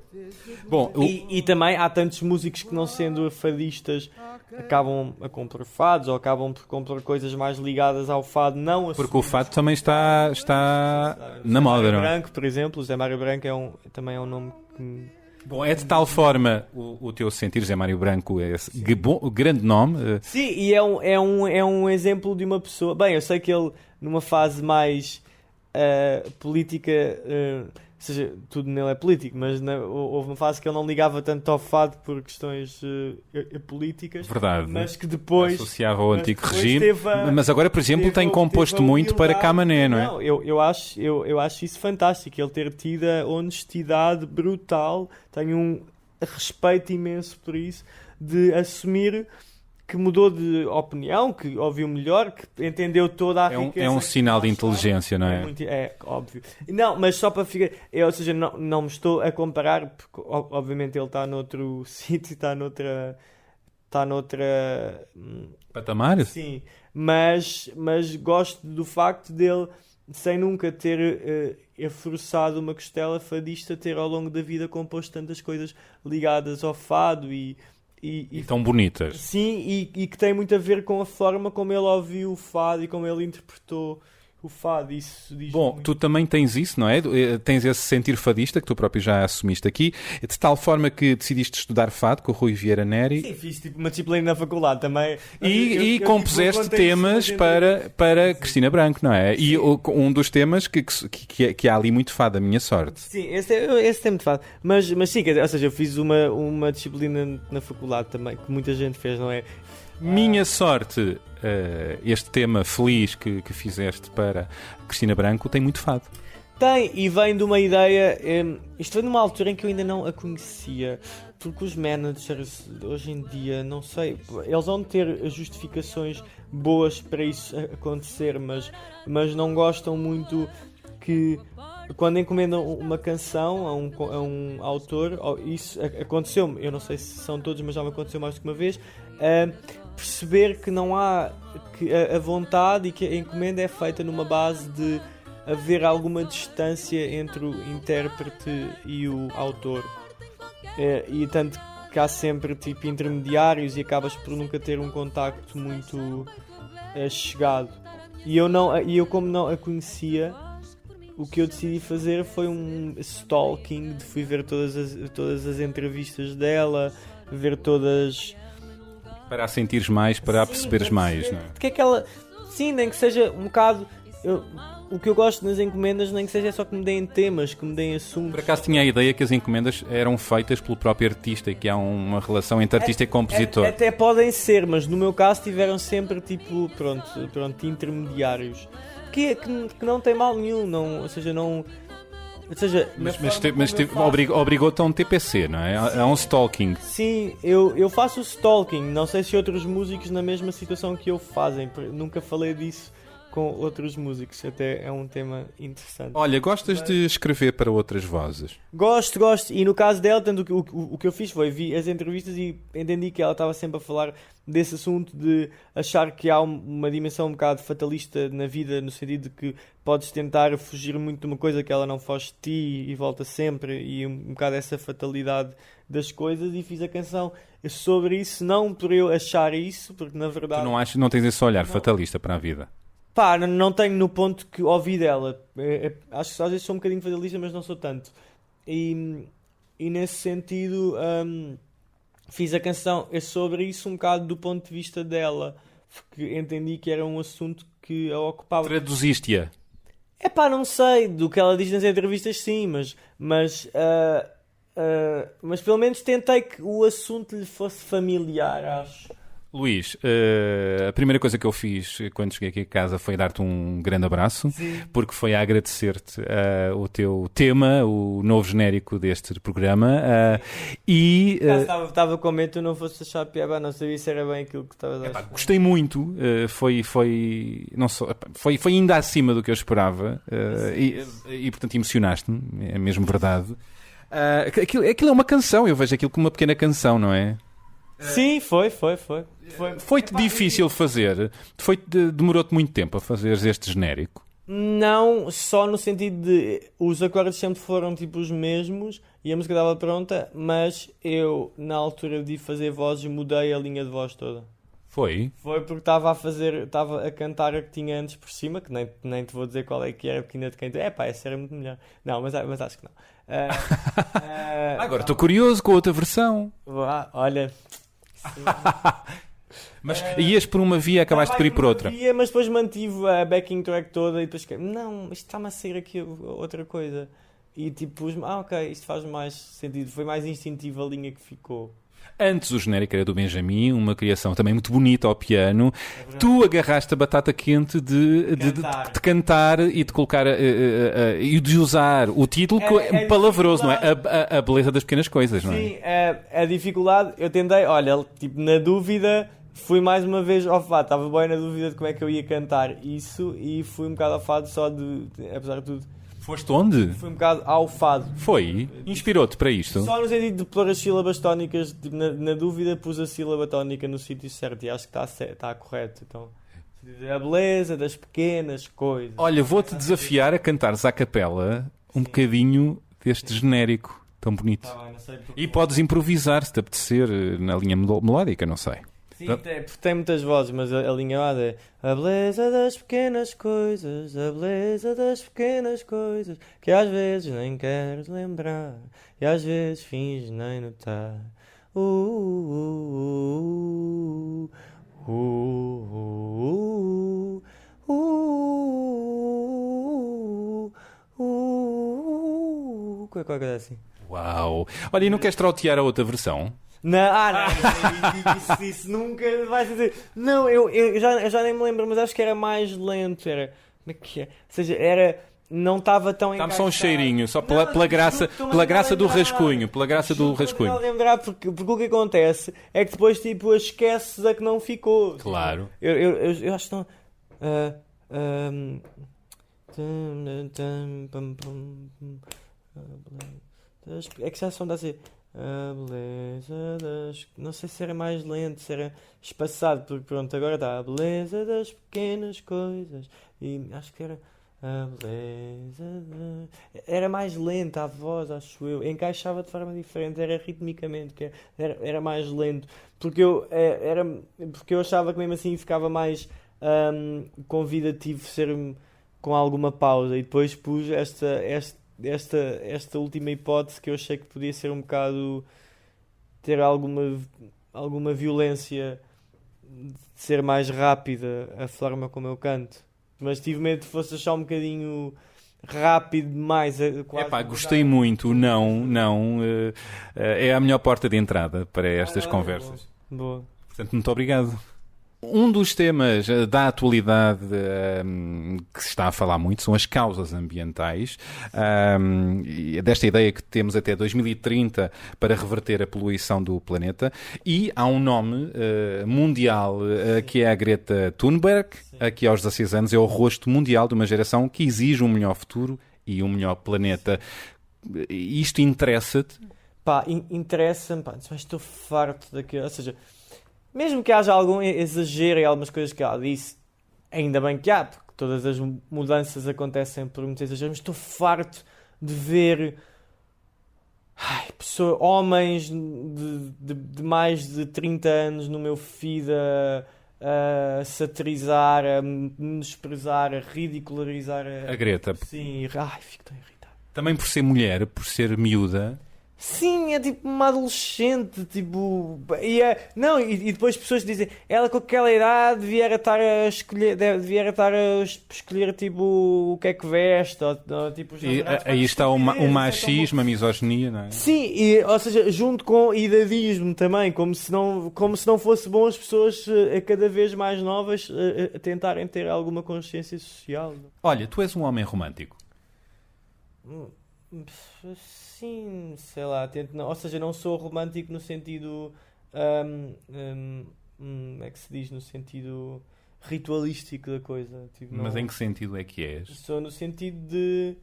Speaker 2: Bom,
Speaker 1: E também há tantos músicos que, não sendo fadistas, acabam a compor fados ou acabam por compor coisas mais ligadas ao fado, não
Speaker 2: porque o fado também está na moda, não é?
Speaker 1: Branco, por exemplo, o Zé Mário Branco também é um nome que...
Speaker 2: Bom, é de tal forma o teu sentir, Zé Mário Branco, é esse grande nome.
Speaker 1: Sim, e é um exemplo de uma pessoa... Bem, eu sei que ele, numa fase mais política... ou seja, tudo nele é político, mas houve uma fase que ele não ligava tanto ao fado por questões políticas.
Speaker 2: Verdade.
Speaker 1: Mas que depois...
Speaker 2: Associava ao
Speaker 1: mas
Speaker 2: antigo
Speaker 1: depois
Speaker 2: regime.
Speaker 1: teve a-
Speaker 2: Mas agora, por exemplo, tem composto muito para Camané, não é?
Speaker 1: Não, eu acho isso fantástico. Ele ter tido a honestidade brutal. Tenho um respeito imenso por isso. De assumir que mudou de opinião, que ouviu melhor, que entendeu toda a riqueza.
Speaker 2: É um
Speaker 1: que
Speaker 2: sinal de
Speaker 1: lá está.
Speaker 2: inteligência, não é?
Speaker 1: É óbvio. Não, mas só para ficar... ou seja, não me estou a comparar, porque obviamente ele está noutro sítio, está noutra...
Speaker 2: Patamar?
Speaker 1: Sim, mas gosto do facto dele, sem nunca ter forçado uma costela fadista, ter ao longo da vida composto tantas coisas ligadas ao fado e
Speaker 2: tão bonitas.
Speaker 1: sim, e que tem muito a ver com a forma como ele ouviu o fado e como ele interpretou o fado. Isso diz
Speaker 2: Bom,
Speaker 1: muito.
Speaker 2: tu também tens isso, não é? Tens esse sentir fadista que tu próprio já assumiste aqui, de tal forma que decidiste estudar fado com o Rui Vieira Neri.
Speaker 1: Sim, fiz tipo uma disciplina na faculdade também.
Speaker 2: E
Speaker 1: Eu
Speaker 2: compuseste
Speaker 1: contei
Speaker 2: temas
Speaker 1: isso
Speaker 2: para Cristina Branco, não é? E um dos temas que há ali muito fado, a minha sorte.
Speaker 1: Sim, esse tem muito fado. Mas sim, quer dizer, ou seja, eu fiz uma disciplina na faculdade também, que muita gente fez, não é?
Speaker 2: Minha sorte, este tema feliz que fizeste para Cristina Branco, tem muito fado.
Speaker 1: Tem, e vem de uma ideia. Isto foi numa altura em que eu ainda não a conhecia. Porque os managers hoje em dia, não sei, eles vão ter justificações boas para isso acontecer, mas não gostam muito que quando encomendam uma canção a um autor, isso aconteceu-me, eu não sei se são todos, mas já me aconteceu mais do que uma vez, perceber que não há que a vontade e que a encomenda é feita numa base de haver alguma distância entre o intérprete e o autor. E tanto que há sempre tipo intermediários e acabas por nunca ter um contacto muito chegado. E eu como não a conhecia, o que eu decidi fazer foi um stalking, fui ver todas as entrevistas dela, ver todas...
Speaker 2: Para a sentires mais, para a perceberes mais, não é?
Speaker 1: Porque é que ela... Sim, nem que seja um bocado... O que eu gosto nas encomendas nem que seja só que me deem temas, que me deem assuntos.
Speaker 2: Por acaso tinha a ideia que as encomendas eram feitas pelo próprio artista e que há uma relação entre artista e compositor.
Speaker 1: Até podem ser, mas no meu caso tiveram sempre tipo, pronto, intermediários. Que não tem mal nenhum, não, ou seja, não... Ou seja,
Speaker 2: mas obrigou-te a um TPC, não é? A um stalking.
Speaker 1: Sim, eu faço o stalking. Não sei se outros músicos na mesma situação que eu fazem. Nunca falei disso com outros músicos. Até é um tema interessante.
Speaker 2: Olha, gostas de escrever para outras vozes?
Speaker 1: Gosto. E no caso dela, tanto o que eu fiz foi, vi as entrevistas e entendi que ela estava sempre a falar desse assunto de achar que há uma dimensão um bocado fatalista na vida, no sentido de que podes tentar fugir muito de uma coisa que ela não foge de ti e volta sempre, e um bocado essa fatalidade das coisas, e fiz a canção sobre isso, não por eu achar isso, porque na verdade...
Speaker 2: Tu não tens esse olhar fatalista para a vida?
Speaker 1: Pá, não tenho no ponto que ouvi dela. Acho que às vezes sou um bocadinho fatalista, mas não sou tanto. E nesse sentido, fiz a canção sobre isso um bocado do ponto de vista dela, porque entendi que era um assunto que a ocupava.
Speaker 2: Traduziste-a?
Speaker 1: Não sei, do que ela diz nas entrevistas sim, mas pelo menos tentei que o assunto lhe fosse familiar, acho.
Speaker 2: Luís, a primeira coisa que eu fiz quando cheguei aqui a casa foi dar-te um grande abraço.
Speaker 1: Sim.
Speaker 2: Porque foi a agradecer-te o teu tema, o novo genérico deste programa.
Speaker 1: Estava com medo que tu não fosse achar piada, não sabia se era bem aquilo que estavas a achar.
Speaker 2: Gostei muito, foi ainda acima do que eu esperava, e portanto emocionaste-me, é mesmo verdade. Aquilo é uma canção, eu vejo aquilo como uma pequena canção, não é?
Speaker 1: Sim, foi.
Speaker 2: Foi-te difícil fazer? Demorou-te muito tempo a fazeres este genérico?
Speaker 1: Não, só no sentido de os acordes sempre foram tipo os mesmos e a música estava pronta, mas eu na altura de fazer vozes mudei a linha de voz toda.
Speaker 2: Foi?
Speaker 1: Foi porque estava a cantar a que tinha antes por cima, que nem te vou dizer qual é que era, porque ainda te quem essa era muito melhor. Não, mas acho que não.
Speaker 2: Agora estou curioso com a outra versão.
Speaker 1: Olha...
Speaker 2: Mas ias por uma via, acabaste por ir por outra.
Speaker 1: Mas depois mantive a backing track toda e depois não, isto está-me a sair aqui outra coisa. E tipo, ok, isto faz mais sentido. Foi mais instintivo a linha que ficou.
Speaker 2: Antes o genérico era do Benjamin, uma criação também muito bonita ao piano. Tu agarraste a batata quente de cantar e de colocar e de usar o título palavroso, não é? A beleza das pequenas coisas, não é?
Speaker 1: Sim, a dificuldade, eu tentei, olha, tipo, na dúvida, fui mais uma vez ao fado, estava bem na dúvida de como é que eu ia cantar isso e fui um bocado ao fado só apesar de tudo.
Speaker 2: Foste onde?
Speaker 1: Fui um bocado ao fado.
Speaker 2: Foi? Inspirou-te para isto?
Speaker 1: Só no sentido de pôr as sílabas tónicas, tipo, na dúvida pus a sílaba tónica no sítio certo e acho que está correto. Então, a beleza das pequenas coisas.
Speaker 2: Olha, vou-te desafiar a cantares à capela um bocadinho deste genérico tão bonito.
Speaker 1: Tá bem, não sei
Speaker 2: e podes improvisar se te apetecer na linha melódica, não sei.
Speaker 1: Sim, tem muitas vozes, mas a linha A é a beleza das pequenas coisas, a beleza das pequenas coisas, que às vezes nem queres lembrar, e às vezes finges nem notar. Qualquer coisa assim.
Speaker 2: Uau! Olha, e não queres trautear a outra versão?
Speaker 1: Não, isso nunca vai dizer. Não, eu já nem me lembro, mas acho que era mais lento. Era. Como é que é? Ou seja, não estava tão encaixado.
Speaker 2: Dá-me só um cheirinho, só pela graça do rascunho. Pela graça do rascunho.
Speaker 1: Não lembrar, porque o que acontece é que depois tipo esqueces a que não ficou.
Speaker 2: Claro.
Speaker 1: Eu acho que não. É que já são assim. A beleza das. Não sei se era mais lento, se era espaçado, porque pronto, agora está. A beleza das pequenas coisas. E acho que era. A beleza. Era mais lenta a voz, acho eu. Encaixava de forma diferente, era ritmicamente, que era mais lento. Porque eu achava que mesmo assim ficava mais convidativo ser com alguma pausa. E depois pus esta última hipótese que eu achei que podia ser um bocado ter alguma violência de ser mais rápida a forma como eu canto, mas tive medo que fosse achar um bocadinho rápido demais, quase.
Speaker 2: Epá, gostei muito. Não. É a melhor porta de entrada para estas conversas.
Speaker 1: Boa.
Speaker 2: Portanto, muito obrigado. Um dos temas da atualidade que se está a falar muito são as causas ambientais, e desta ideia que temos até 2030 para reverter a poluição do planeta, e há um nome mundial que é a Greta Thunberg, que aos 16 anos é o rosto mundial de uma geração que exige um melhor futuro e um melhor planeta. Isto interessa-te?
Speaker 1: Pá, interessa-me, pá, mas estou farto daquilo, ou seja... Mesmo que haja algum exagero em algumas coisas que ela disse, ainda bem que há, porque todas as mudanças acontecem por muitos exageros, mas estou farto de ver homens de mais de 30 anos no meu feed a satirizar, a menosprezar, a ridicularizar
Speaker 2: A Greta.
Speaker 1: Sim, fico tão irritado.
Speaker 2: Também por ser mulher, por ser miúda...
Speaker 1: Sim, é tipo uma adolescente, tipo... E depois pessoas dizem, ela com aquela idade devia estar a escolher tipo o que é que veste, ou tipo...
Speaker 2: E aí está o machismo, a misoginia, não é?
Speaker 1: Sim, ou seja, junto com idadismo também, como se não fosse bom as pessoas cada vez mais novas a tentarem ter alguma consciência social.
Speaker 2: Olha, tu és um homem romântico.
Speaker 1: Sim, sei lá, tento não, ou seja, não sou romântico no sentido, como é que se diz, no sentido ritualístico da coisa. Tipo,
Speaker 2: Mas
Speaker 1: não,
Speaker 2: em que sentido é que és?
Speaker 1: sou no sentido de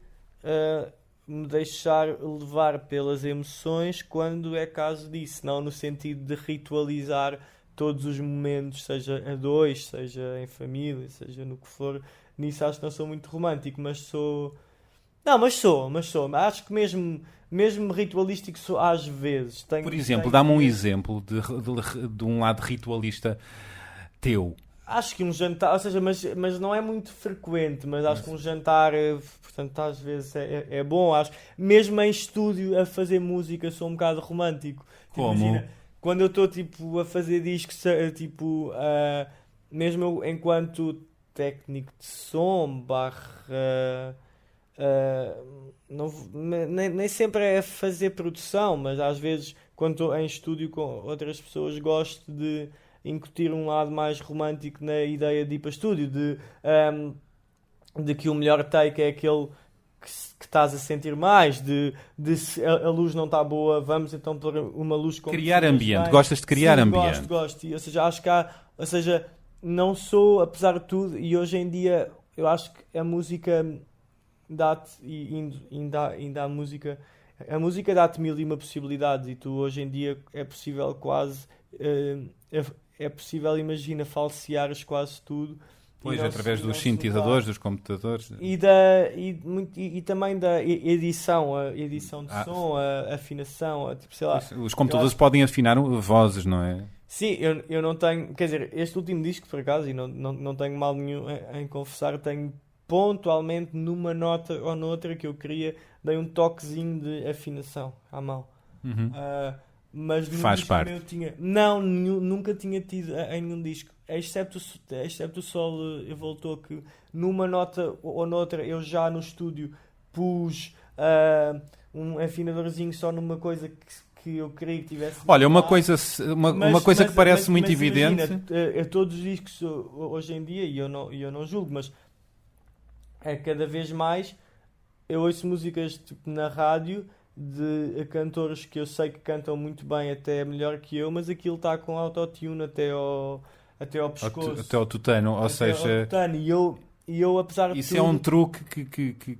Speaker 1: me deixar levar pelas emoções quando é caso disso, não no sentido de ritualizar todos os momentos, seja a dois, seja em família, seja no que for. Nisso acho que não sou muito romântico, mas sou... Não, mas sou. Acho que mesmo ritualístico sou às vezes.
Speaker 2: Por exemplo, dá-me um exemplo de um lado ritualista teu.
Speaker 1: Acho que um jantar, ou seja, mas não é muito frequente, mas acho que um jantar, portanto, às vezes é bom. Acho, mesmo em estúdio a fazer música sou um bocado romântico. Tipo,
Speaker 2: Como?
Speaker 1: imagina, quando eu estou tipo, a fazer discos, tipo, mesmo eu, enquanto técnico de som, nem sempre é fazer produção, mas às vezes quando estou em estúdio com outras pessoas gosto de incutir um lado mais romântico na ideia de ir para estúdio, de que o melhor take é aquele que estás a sentir mais, de se a luz não está boa, vamos então pôr uma luz com
Speaker 2: Criar ambiente, gostas de criar ambiente.
Speaker 1: Gosto, ou seja, acho que não sou, apesar de tudo, e hoje em dia eu acho que a música dá-te, a música dá-te mil e uma possibilidades, e tu hoje em dia é possível quase, é possível, imagina, falseares quase tudo.
Speaker 2: Pois, através dos sintetizadores, dos computadores.
Speaker 1: E também da edição, a edição de som, a afinação, tipo, sei lá.
Speaker 2: Os computadores podem afinar vozes, não é?
Speaker 1: Sim, eu não tenho, quer dizer, este último disco, por acaso, e não tenho mal nenhum em confessar, tenho pontualmente numa nota ou noutra que eu queria, dei um toquezinho de afinação à mão.
Speaker 2: Uhum.
Speaker 1: Mas no
Speaker 2: Faz
Speaker 1: disco
Speaker 2: parte.
Speaker 1: eu tinha... Não, nunca tinha tido em nenhum disco, excepto o Sol voltou, que numa nota ou noutra eu já no estúdio pus um afinadorzinho só numa coisa que eu queria que tivesse...
Speaker 2: Olha, uma coisa que parece muito evidente...
Speaker 1: Imagina, todos os discos hoje em dia, e eu não julgo, mas é cada vez mais eu ouço músicas tipo, na rádio de cantores que eu sei que cantam muito bem, até melhor que eu, mas aquilo está com autotune até ao pescoço.
Speaker 2: Até ao tutano, ou seja...
Speaker 1: E eu E eu, apesar de
Speaker 2: Isso
Speaker 1: tudo...
Speaker 2: é um truque que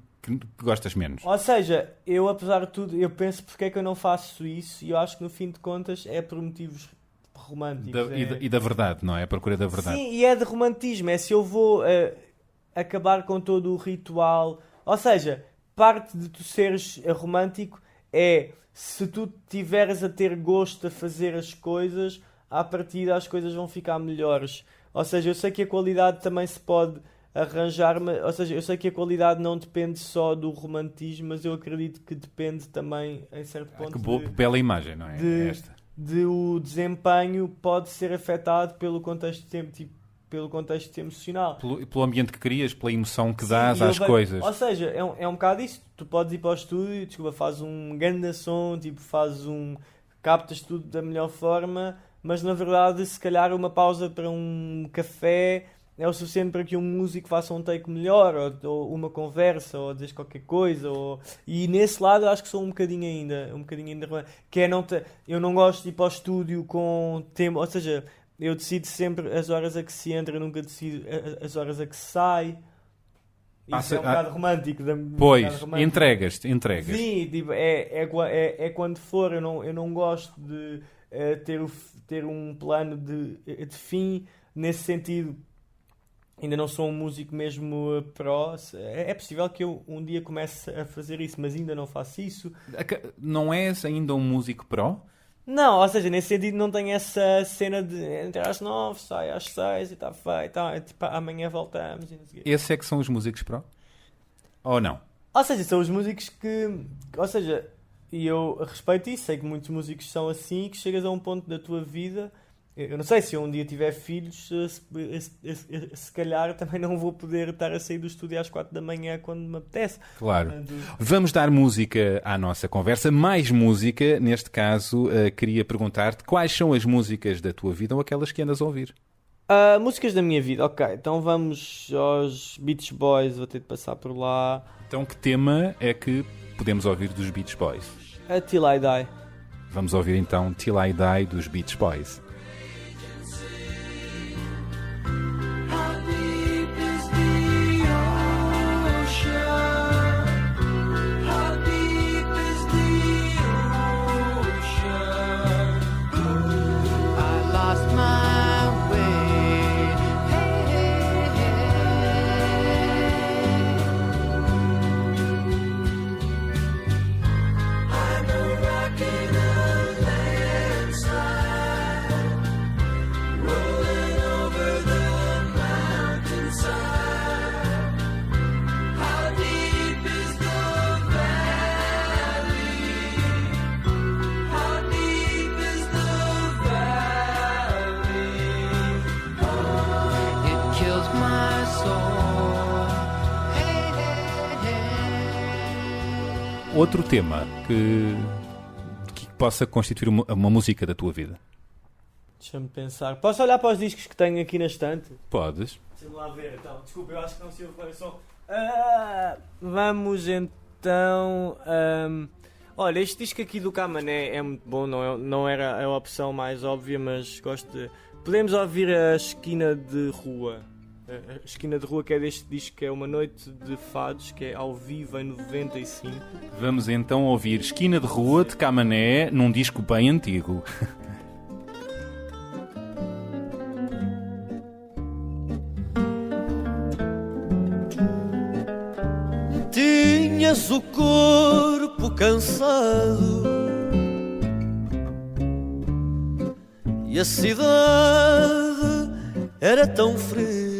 Speaker 2: gostas menos.
Speaker 1: Ou seja, eu, apesar de tudo, eu penso porque é que eu não faço isso, e eu acho que no fim de contas é por motivos românticos.
Speaker 2: E da verdade, não é? A procura da verdade.
Speaker 1: Sim, e é de romantismo. É se eu vou acabar com todo o ritual. Ou seja, parte de tu seres romântico é se tu tiveres a ter gosto a fazer as coisas, à partida as coisas vão ficar melhores. Ou seja, eu sei que a qualidade também se pode arranjar, ou seja, eu sei que a qualidade não depende só do romantismo, mas eu acredito que depende também, em certo ponto,
Speaker 2: Que bela imagem, não é? Esta.
Speaker 1: O desempenho pode ser afetado pelo contexto de tempo, tipo, pelo contexto emocional.
Speaker 2: Pelo ambiente que crias, pela emoção que
Speaker 1: Sim,
Speaker 2: dás às coisas.
Speaker 1: Ou seja, é um bocado isso. Tu podes ir para o estúdio, desculpa, fazes um grande som, tipo, captas tudo da melhor forma, mas na verdade, se calhar uma pausa para um café é o suficiente para que um músico faça um take melhor, ou uma conversa, ou dizer qualquer coisa. E nesse lado eu acho que sou um bocadinho ainda que é eu não gosto de ir para o estúdio com tempo, ou seja, eu decido sempre as horas a que se entra, eu nunca decido as horas a que se sai. Isso é um bocado romântico.
Speaker 2: Pois, entregas-te.
Speaker 1: Sim, tipo, é quando for, eu não gosto de ter um plano de fim, nesse sentido. Ainda não sou um músico mesmo pró. É possível que eu um dia comece a fazer isso, mas ainda não faço isso.
Speaker 2: Não és ainda um músico pró?
Speaker 1: Não, ou seja, nesse sentido não tenho essa cena de entrar às 9, sai às 6 e está feito. Tipo, amanhã voltamos e não sei o quê.
Speaker 2: Esses é que são os músicos pró? Ou não?
Speaker 1: Ou seja, são os músicos que... Ou seja, e eu respeito isso, sei que muitos músicos são assim, que chegas a um ponto da tua vida... Eu não sei, se eu um dia tiver filhos, se calhar também não vou poder estar a sair do estúdio às 4 da manhã quando me apetece.
Speaker 2: Claro. Vamos dar música à nossa conversa. Mais música. Neste caso, queria perguntar-te quais são as músicas da tua vida ou aquelas que andas a ouvir?
Speaker 1: Músicas da minha vida, ok. Então vamos aos Beach Boys, vou ter de passar por lá.
Speaker 2: Então que tema é que podemos ouvir dos Beach Boys?
Speaker 1: Till I Die.
Speaker 2: Vamos ouvir então Till I Die dos Beach Boys. Outro tema que possa constituir uma música da tua vida?
Speaker 1: Deixa-me pensar. Posso olhar para os discos que tenho aqui na estante?
Speaker 2: Podes.
Speaker 1: Deixa-me lá ver, então. Desculpa, eu acho que não se ouve bem o som. Vamos então... olha, este disco aqui do Camané é muito bom. Não era a opção mais óbvia, mas gosto de... Podemos ouvir a Esquina de Rua. A Esquina de Rua, que é deste disco, que é Uma Noite de Fados, que é ao vivo em 95.
Speaker 2: Vamos então ouvir Esquina de Rua de Camané num disco bem antigo.
Speaker 6: Tinhas o corpo cansado e a cidade era tão fria.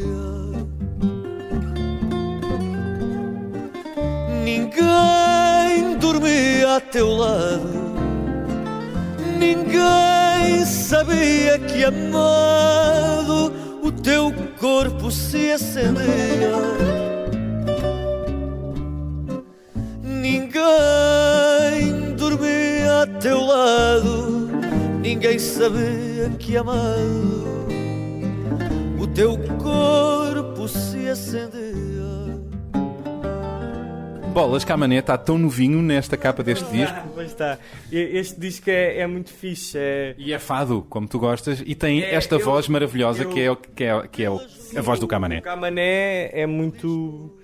Speaker 6: Ninguém dormia a teu lado, ninguém sabia que amado o teu corpo se acendia. Ninguém dormia a teu lado, ninguém sabia que amado o teu corpo se acendia.
Speaker 2: Bolas, Camané está tão novinho nesta capa deste disco.
Speaker 1: Pois está. Este disco é muito fixe.
Speaker 2: E é fado, como tu gostas, e tem esta
Speaker 1: eu-
Speaker 2: voz maravilhosa que é a voz do
Speaker 1: O
Speaker 2: Camané.
Speaker 1: Camané é muito...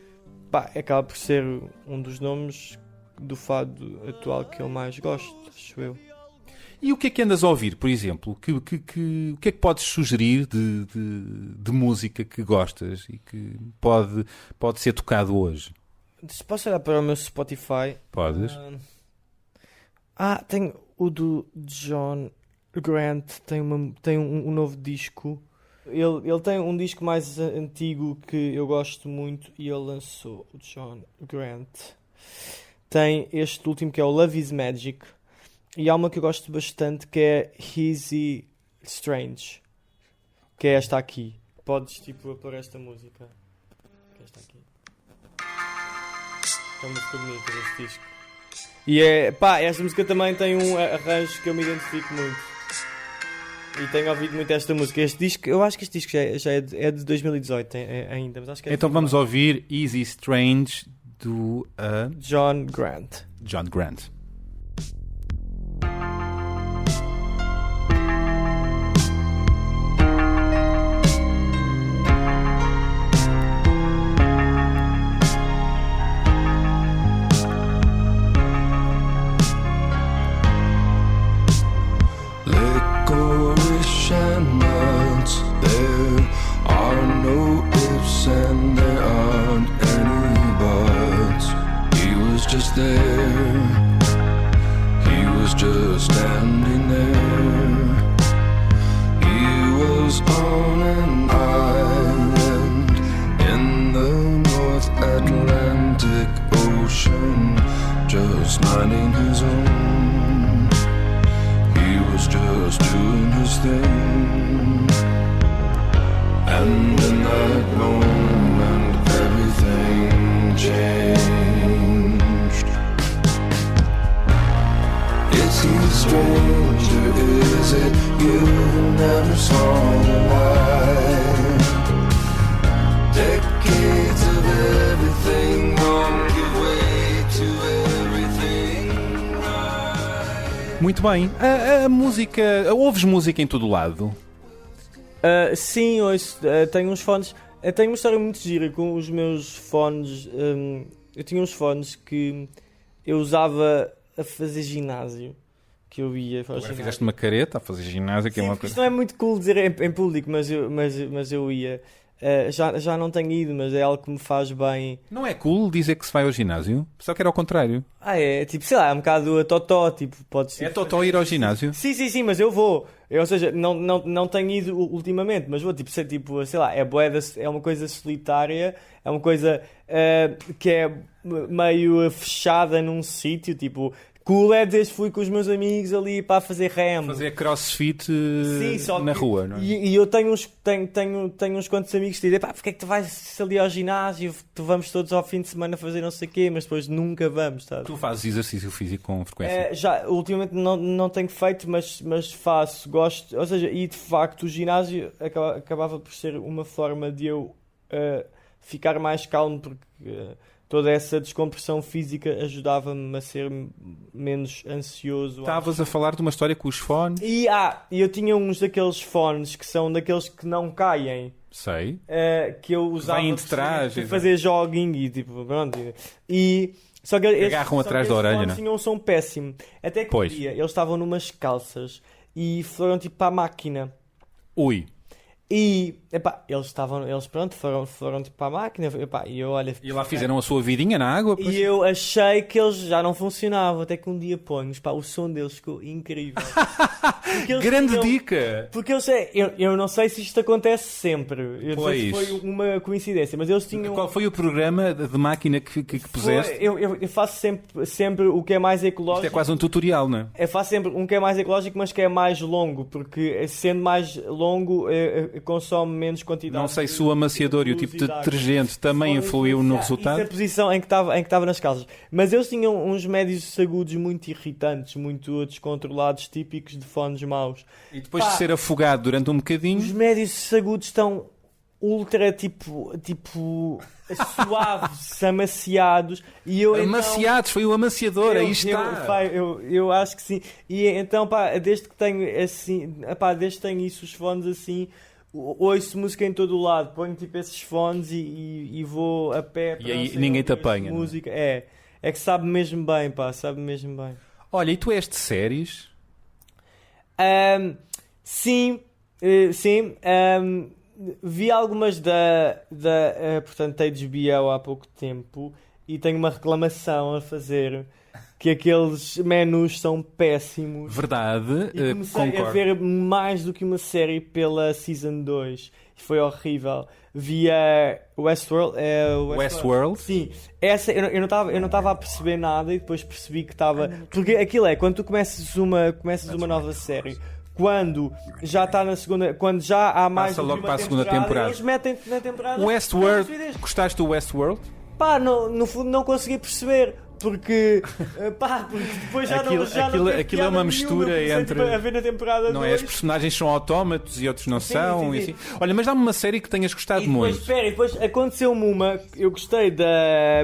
Speaker 1: Pá, acaba por ser um dos nomes do fado atual que eu mais gosto, acho eu.
Speaker 2: E o que é que andas a ouvir, por exemplo? O que é que podes sugerir de música que gostas e que pode ser tocado hoje?
Speaker 1: Posso olhar para o meu Spotify?
Speaker 2: Podes?
Speaker 1: Tem o do John Grant, tem um novo disco. Ele tem um disco mais antigo que eu gosto muito e ele lançou, o John Grant. Tem este último que é o Love is Magic. E há uma que eu gosto bastante que é Easy Strange, que é esta aqui. Podes tipo pôr esta música. Que é esta aqui. É uma música bonita deste disco. E esta música também tem um arranjo que eu me identifico muito. E tenho ouvido muito esta música. Este disco, eu acho que este disco já é de 2018 ainda, mas acho que é
Speaker 2: Então vamos ouvir Easy Strange do
Speaker 1: John Grant.
Speaker 2: John Grant.
Speaker 3: Licorice and nuts, there are no ifs and there aren't any buts. He was just there, he was just standing there. He was on an island in the North Atlantic Ocean, just minding his own. He was just doing his thing. And in that moment everything changed. Is he a stranger? Is it you who never saw the light? Decades of everything wrong give way to everything right.
Speaker 2: Muito bem. A música... Ouves música em todo lado?
Speaker 1: Sim, ouço, tenho uns fones. Tenho uma história muito gira com os meus fones. Eu tinha uns fones que eu usava a fazer ginásio. Que eu ia para o
Speaker 2: Agora
Speaker 1: ginásio.
Speaker 2: fizeste uma careta a fazer ginásio, que é
Speaker 1: Sim,
Speaker 2: uma
Speaker 1: porque
Speaker 2: coisa...
Speaker 1: isto não é muito cool dizer em público, mas eu ia. Já não tenho ido, mas é algo que me faz bem.
Speaker 2: Não é cool dizer que se vai ao ginásio? Só que era ao contrário.
Speaker 1: É tipo, sei lá, é um bocado a totó, tipo, podes...
Speaker 2: É totó ir ao ginásio?
Speaker 1: Sim, mas eu vou. Ou seja, não tenho ido ultimamente, mas vou, tipo, ser tipo, sei lá, é uma coisa solitária, é uma coisa que é meio fechada num sítio, tipo, cool é desde que fui com os meus amigos ali para fazer remo.
Speaker 2: Fazer crossfit
Speaker 1: Sim, só
Speaker 2: na
Speaker 1: que-
Speaker 2: rua, não é?
Speaker 1: E eu tenho uns quantos amigos que dizem, porque é que tu vais ali ao ginásio, tu vamos todos ao fim de semana fazer não sei o quê, mas depois nunca vamos, tá?
Speaker 2: Tu fazes exercício físico com frequência?
Speaker 1: Ultimamente não tenho feito, mas faço, gosto, ou seja, e de facto o ginásio acabava por ser uma forma de eu ficar mais calmo, porque toda essa descompressão física ajudava-me a ser menos ansioso.
Speaker 2: Estavas a falar de uma história com os fones?
Speaker 1: E eu tinha uns daqueles fones que são daqueles que não caem.
Speaker 2: Sei.
Speaker 1: Que eu usava
Speaker 2: Vêm de trás,
Speaker 1: para
Speaker 2: exato.
Speaker 1: fazer jogging e tipo, pronto. E só que
Speaker 2: Agarram atrás da orelha, não é?
Speaker 1: tinham um som péssimo. Até que um
Speaker 2: Pois.
Speaker 1: dia eles estavam numas calças e foram tipo para a máquina.
Speaker 2: Ui.
Speaker 1: E eles foram tipo para a máquina. E eu olha,
Speaker 2: E lá fizeram a sua vidinha na água? Pois.
Speaker 1: e eu achei que eles já não funcionavam. Até que um dia ponho, o som deles ficou incrível. Porque eles
Speaker 2: Grande
Speaker 1: tinham-
Speaker 2: dica!
Speaker 1: Porque eu não sei se isto acontece sempre. Eu não sei se
Speaker 2: Pois.
Speaker 1: foi uma coincidência, mas eles tinham.
Speaker 2: Qual foi o programa de máquina que puseste?
Speaker 1: Eu faço sempre o que é mais
Speaker 2: Isto
Speaker 1: ecológico.
Speaker 2: é quase um tutorial, não é?
Speaker 1: Eu faço sempre um que é mais ecológico, mas que é mais longo, porque sendo mais longo consome menos quantidade.
Speaker 2: Não sei se o amaciador e o tipo de detergente também influiu no resultado.
Speaker 1: Isso é a posição em que estava nas calças. Mas eles tinham uns médios agudos muito irritantes, muito descontrolados, típicos de fones maus.
Speaker 2: E depois de ser afogado durante um
Speaker 1: Os
Speaker 2: bocadinho,
Speaker 1: médios agudos estão ultra tipo suaves, amaciados, e eu
Speaker 2: Amaciados, foi o amaciador, aí está.
Speaker 1: Eu acho que sim. E então, pá, desde que tenho assim, pá, desde que tenho isso, os fones assim, ouço música em todo o lado, ponho tipo esses fones e vou a pé.
Speaker 2: E aí ninguém te apanha.
Speaker 1: Música. É que sabe mesmo bem, pá, sabe mesmo bem.
Speaker 2: Olha, e tu és de séries?
Speaker 1: Sim. Vi algumas portanto, da HBO há pouco tempo e tenho uma reclamação a fazer, que aqueles menus são péssimos.
Speaker 2: Verdade,
Speaker 1: E comecei
Speaker 2: concordo.
Speaker 1: a ver mais do que uma série pela Season 2 e foi horrível. Vi a Westworld.
Speaker 2: Westworld?
Speaker 1: Sim, essa eu não estava a perceber nada e depois percebi que estava. Porque aquilo é, quando tu começas uma nova série, quando já está na segunda, quando já há mais
Speaker 2: Passa
Speaker 1: do que
Speaker 2: logo
Speaker 1: uma
Speaker 2: para a segunda temporada.
Speaker 1: eles metem-te na temporada.
Speaker 2: Westworld, gostaste do Westworld?
Speaker 1: Pá, no fundo não consegui perceber. Porque depois já
Speaker 2: Aquilo-
Speaker 1: não teve
Speaker 2: aquilo é
Speaker 1: piada
Speaker 2: uma
Speaker 1: nenhuma.
Speaker 2: mistura
Speaker 1: Eu comecei,
Speaker 2: entre-
Speaker 1: tipo, a ver na temporada
Speaker 2: Não é?
Speaker 1: 2.
Speaker 2: As personagens são autómatos e outros não
Speaker 1: Sim,
Speaker 2: são.
Speaker 1: sim,
Speaker 2: E
Speaker 1: sim.
Speaker 2: assim. Olha, mas dá-me uma série que tenhas gostado
Speaker 1: E depois,
Speaker 2: muito.
Speaker 1: espera, e depois aconteceu-me uma. Eu gostei da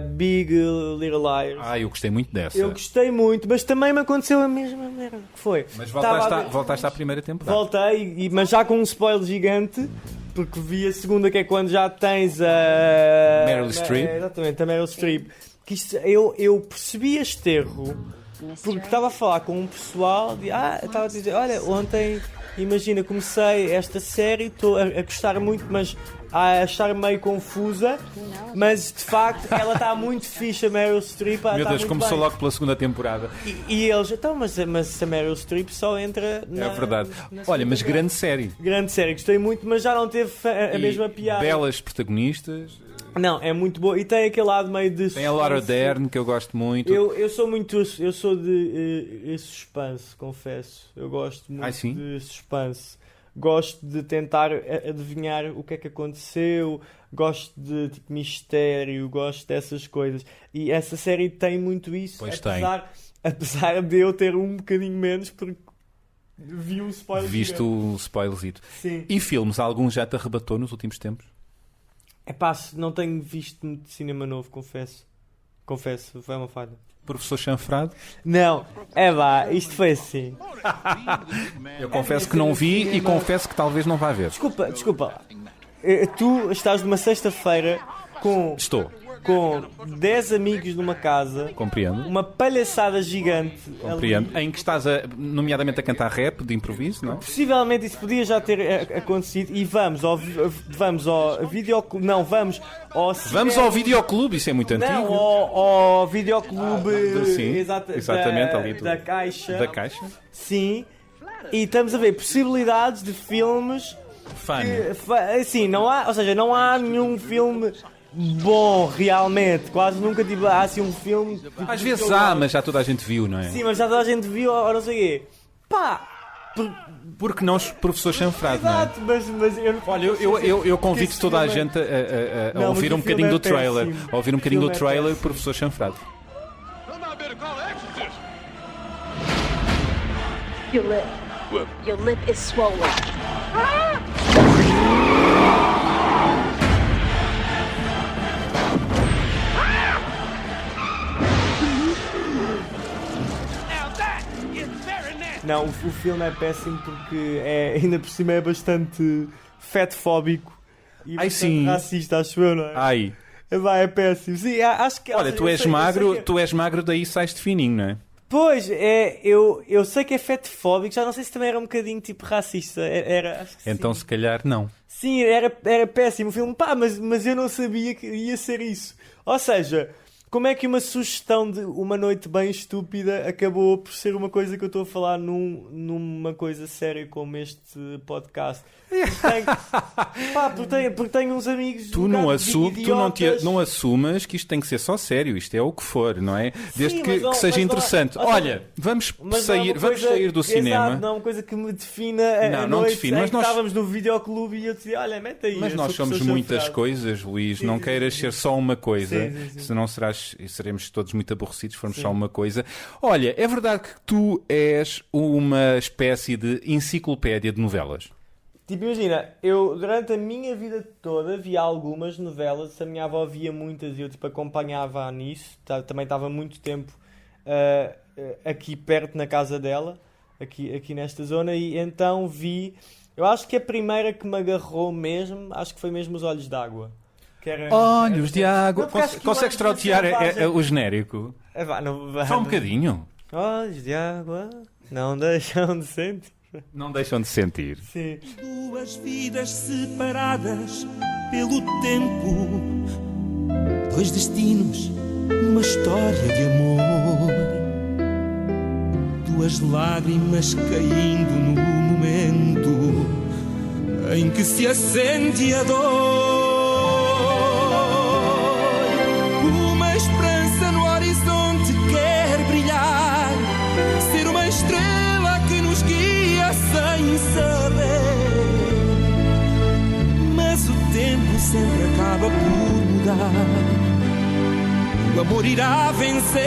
Speaker 1: Big Little Liars.
Speaker 2: Eu gostei muito dessa.
Speaker 1: Eu gostei muito, mas também me aconteceu a mesma merda. Que foi?
Speaker 2: Mas
Speaker 1: Estava a ver-
Speaker 2: voltaste à primeira temporada.
Speaker 1: Voltei, mas já com um spoiler gigante, porque vi a segunda, que é quando já tens a
Speaker 2: Meryl Streep.
Speaker 1: Exatamente, a Meryl Streep. Que isto, eu percebi este erro porque estava a falar com um pessoal estava a dizer, olha, ontem, imagina, comecei esta série, estou a gostar muito, mas a achar meio confusa, mas de facto ela está muito fixe, a Meryl Streep.
Speaker 2: Meu
Speaker 1: está
Speaker 2: Deus,
Speaker 1: muito
Speaker 2: começou
Speaker 1: bem.
Speaker 2: logo pela segunda temporada.
Speaker 1: E eles, então, mas a Meryl Streep só entra na.
Speaker 2: É verdade.
Speaker 1: na
Speaker 2: Olha, mas
Speaker 1: segunda
Speaker 2: grande série.
Speaker 1: Grande série, gostei muito, mas já não teve a
Speaker 2: E
Speaker 1: mesma piada.
Speaker 2: belas protagonistas.
Speaker 1: Não, é muito boa. E tem aquele lado meio de
Speaker 2: Tem a Laura
Speaker 1: suspense.
Speaker 2: Dern, que eu gosto muito.
Speaker 1: Eu sou de suspense, confesso. Eu gosto muito
Speaker 2: sim?
Speaker 1: de suspense. Gosto de tentar adivinhar o que é que aconteceu. Gosto de tipo mistério. Gosto dessas coisas. E essa série tem muito isso.
Speaker 2: Pois
Speaker 1: apesar de eu ter um bocadinho menos, porque vi um spoiler.
Speaker 2: Visto o spoilerzito.
Speaker 1: Sim.
Speaker 2: E filmes, algum já te arrebatou nos últimos tempos?
Speaker 1: Não tenho visto muito cinema novo, confesso. Confesso, foi uma falha.
Speaker 2: Professor Chanfrado?
Speaker 1: Não, isto foi assim.
Speaker 2: Eu confesso que não vi e confesso que talvez não vá ver.
Speaker 1: Desculpa. Tu estás numa sexta-feira
Speaker 2: Estou,
Speaker 1: com 10 amigos numa casa,
Speaker 2: compreendo.
Speaker 1: uma palhaçada gigante.
Speaker 2: Compreendo.
Speaker 1: Ali.
Speaker 2: Em que estás, nomeadamente, a cantar rap de improviso, não é?
Speaker 1: Possivelmente isso podia já ter acontecido. E vamos ao videoclube. Não, vamos ao cinema.
Speaker 2: Vamos ao videoclube, isso é muito antigo.
Speaker 1: Não, ao videoclube.
Speaker 2: Sim, exatamente, ali
Speaker 1: da Caixa.
Speaker 2: Da Caixa.
Speaker 1: Sim. E estamos a ver possibilidades de filmes.
Speaker 2: Fun.
Speaker 1: Assim, não há nenhum filme bom realmente. Quase nunca tive assim um filme. Tipo,
Speaker 2: Às vezes há, mas já toda a gente viu, não é?
Speaker 1: Sim, mas já toda a gente viu, ou não sei o quê. Pá!
Speaker 2: Porque não, professor Chanfrado, não é?
Speaker 1: Exato, mas eu não.
Speaker 2: Olha, eu convido toda a gente a
Speaker 1: Não,
Speaker 2: ouvir
Speaker 1: mas
Speaker 2: um
Speaker 1: o filme
Speaker 2: bocadinho
Speaker 1: é
Speaker 2: do trailer.
Speaker 1: péssimo.
Speaker 2: A ouvir um bocadinho
Speaker 1: O
Speaker 2: do
Speaker 1: filme é
Speaker 2: trailer,
Speaker 1: péssimo.
Speaker 2: professor Chanfrado.
Speaker 7: Your lip is swollen.
Speaker 1: Não, o filme é péssimo porque ainda por cima é bastante fatfóbico e
Speaker 2: Ai,
Speaker 1: bastante
Speaker 2: sim.
Speaker 1: racista, acho eu, não é?
Speaker 2: Ai,
Speaker 1: É péssimo. Sim, acho que.
Speaker 2: olha, tu és magro, tu és magro, daí sais de fininho, não é?
Speaker 1: Pois, eu sei que é fatfóbico, já não sei se também era um bocadinho tipo racista. Acho que
Speaker 2: Então,
Speaker 1: sim.
Speaker 2: se calhar, não.
Speaker 1: Sim, era péssimo o filme. Pá, mas eu não sabia que ia ser isso. Ou seja, como é que uma sugestão de uma noite bem estúpida acabou por ser uma coisa que eu estou a falar numa coisa séria como este podcast? Porque tenho uns amigos.
Speaker 2: Tu
Speaker 1: um
Speaker 2: não,
Speaker 1: bocado idiotas.
Speaker 2: não assumas que isto tem que ser só sério, isto é o que for, não é? Desde
Speaker 1: Sim,
Speaker 2: que,
Speaker 1: mas não-
Speaker 2: que seja
Speaker 1: mas não-
Speaker 2: interessante.
Speaker 1: ou seja,
Speaker 2: Olha, vamos
Speaker 1: Mas não é uma
Speaker 2: sair, vamos
Speaker 1: coisa-
Speaker 2: sair do cinema.
Speaker 1: Exato, não é uma coisa que me defina
Speaker 2: Não,
Speaker 1: a
Speaker 2: não
Speaker 1: noite
Speaker 2: define,
Speaker 1: em
Speaker 2: mas
Speaker 1: que
Speaker 2: nós-
Speaker 1: estávamos no videoclube e eu dizia, olha, mete aí.
Speaker 2: Mas
Speaker 1: eu
Speaker 2: nós
Speaker 1: sou
Speaker 2: somos
Speaker 1: professor
Speaker 2: muitas
Speaker 1: Chanfrado.
Speaker 2: coisas, Luís.
Speaker 1: Sim,
Speaker 2: Não
Speaker 1: sim,
Speaker 2: queiras
Speaker 1: sim.
Speaker 2: ser só uma coisa.
Speaker 1: Sim.
Speaker 2: Senão seremos todos muito aborrecidos se formos só uma coisa. Olha, é verdade que tu és uma espécie de enciclopédia de novelas.
Speaker 1: Tipo, imagina, eu durante a minha vida toda vi algumas novelas, a minha avó via muitas e eu tipo acompanhava nisso. Também estava muito tempo aqui perto na casa dela, aqui nesta zona, e então vi. Eu acho que a primeira que me agarrou mesmo, acho que foi mesmo Os Olhos d'Água. Que era,
Speaker 2: Olhos de água.
Speaker 1: Não, porque acho que
Speaker 2: Consegues
Speaker 1: o Anjo
Speaker 2: trautear
Speaker 1: Selvagem-
Speaker 2: o genérico? Só um bocadinho.
Speaker 1: Olhos de água, não deixam de sentir.
Speaker 2: Não deixam de sentir.
Speaker 1: Sim.
Speaker 6: Duas vidas separadas pelo tempo, dois destinos numa história de amor, duas lágrimas caindo no momento em que se acende a dor, uma esperança no horizonte quer brilhar, ser uma estrela que nos guia sem saber, mas o tempo sempre acaba por mudar, o amor irá vencer.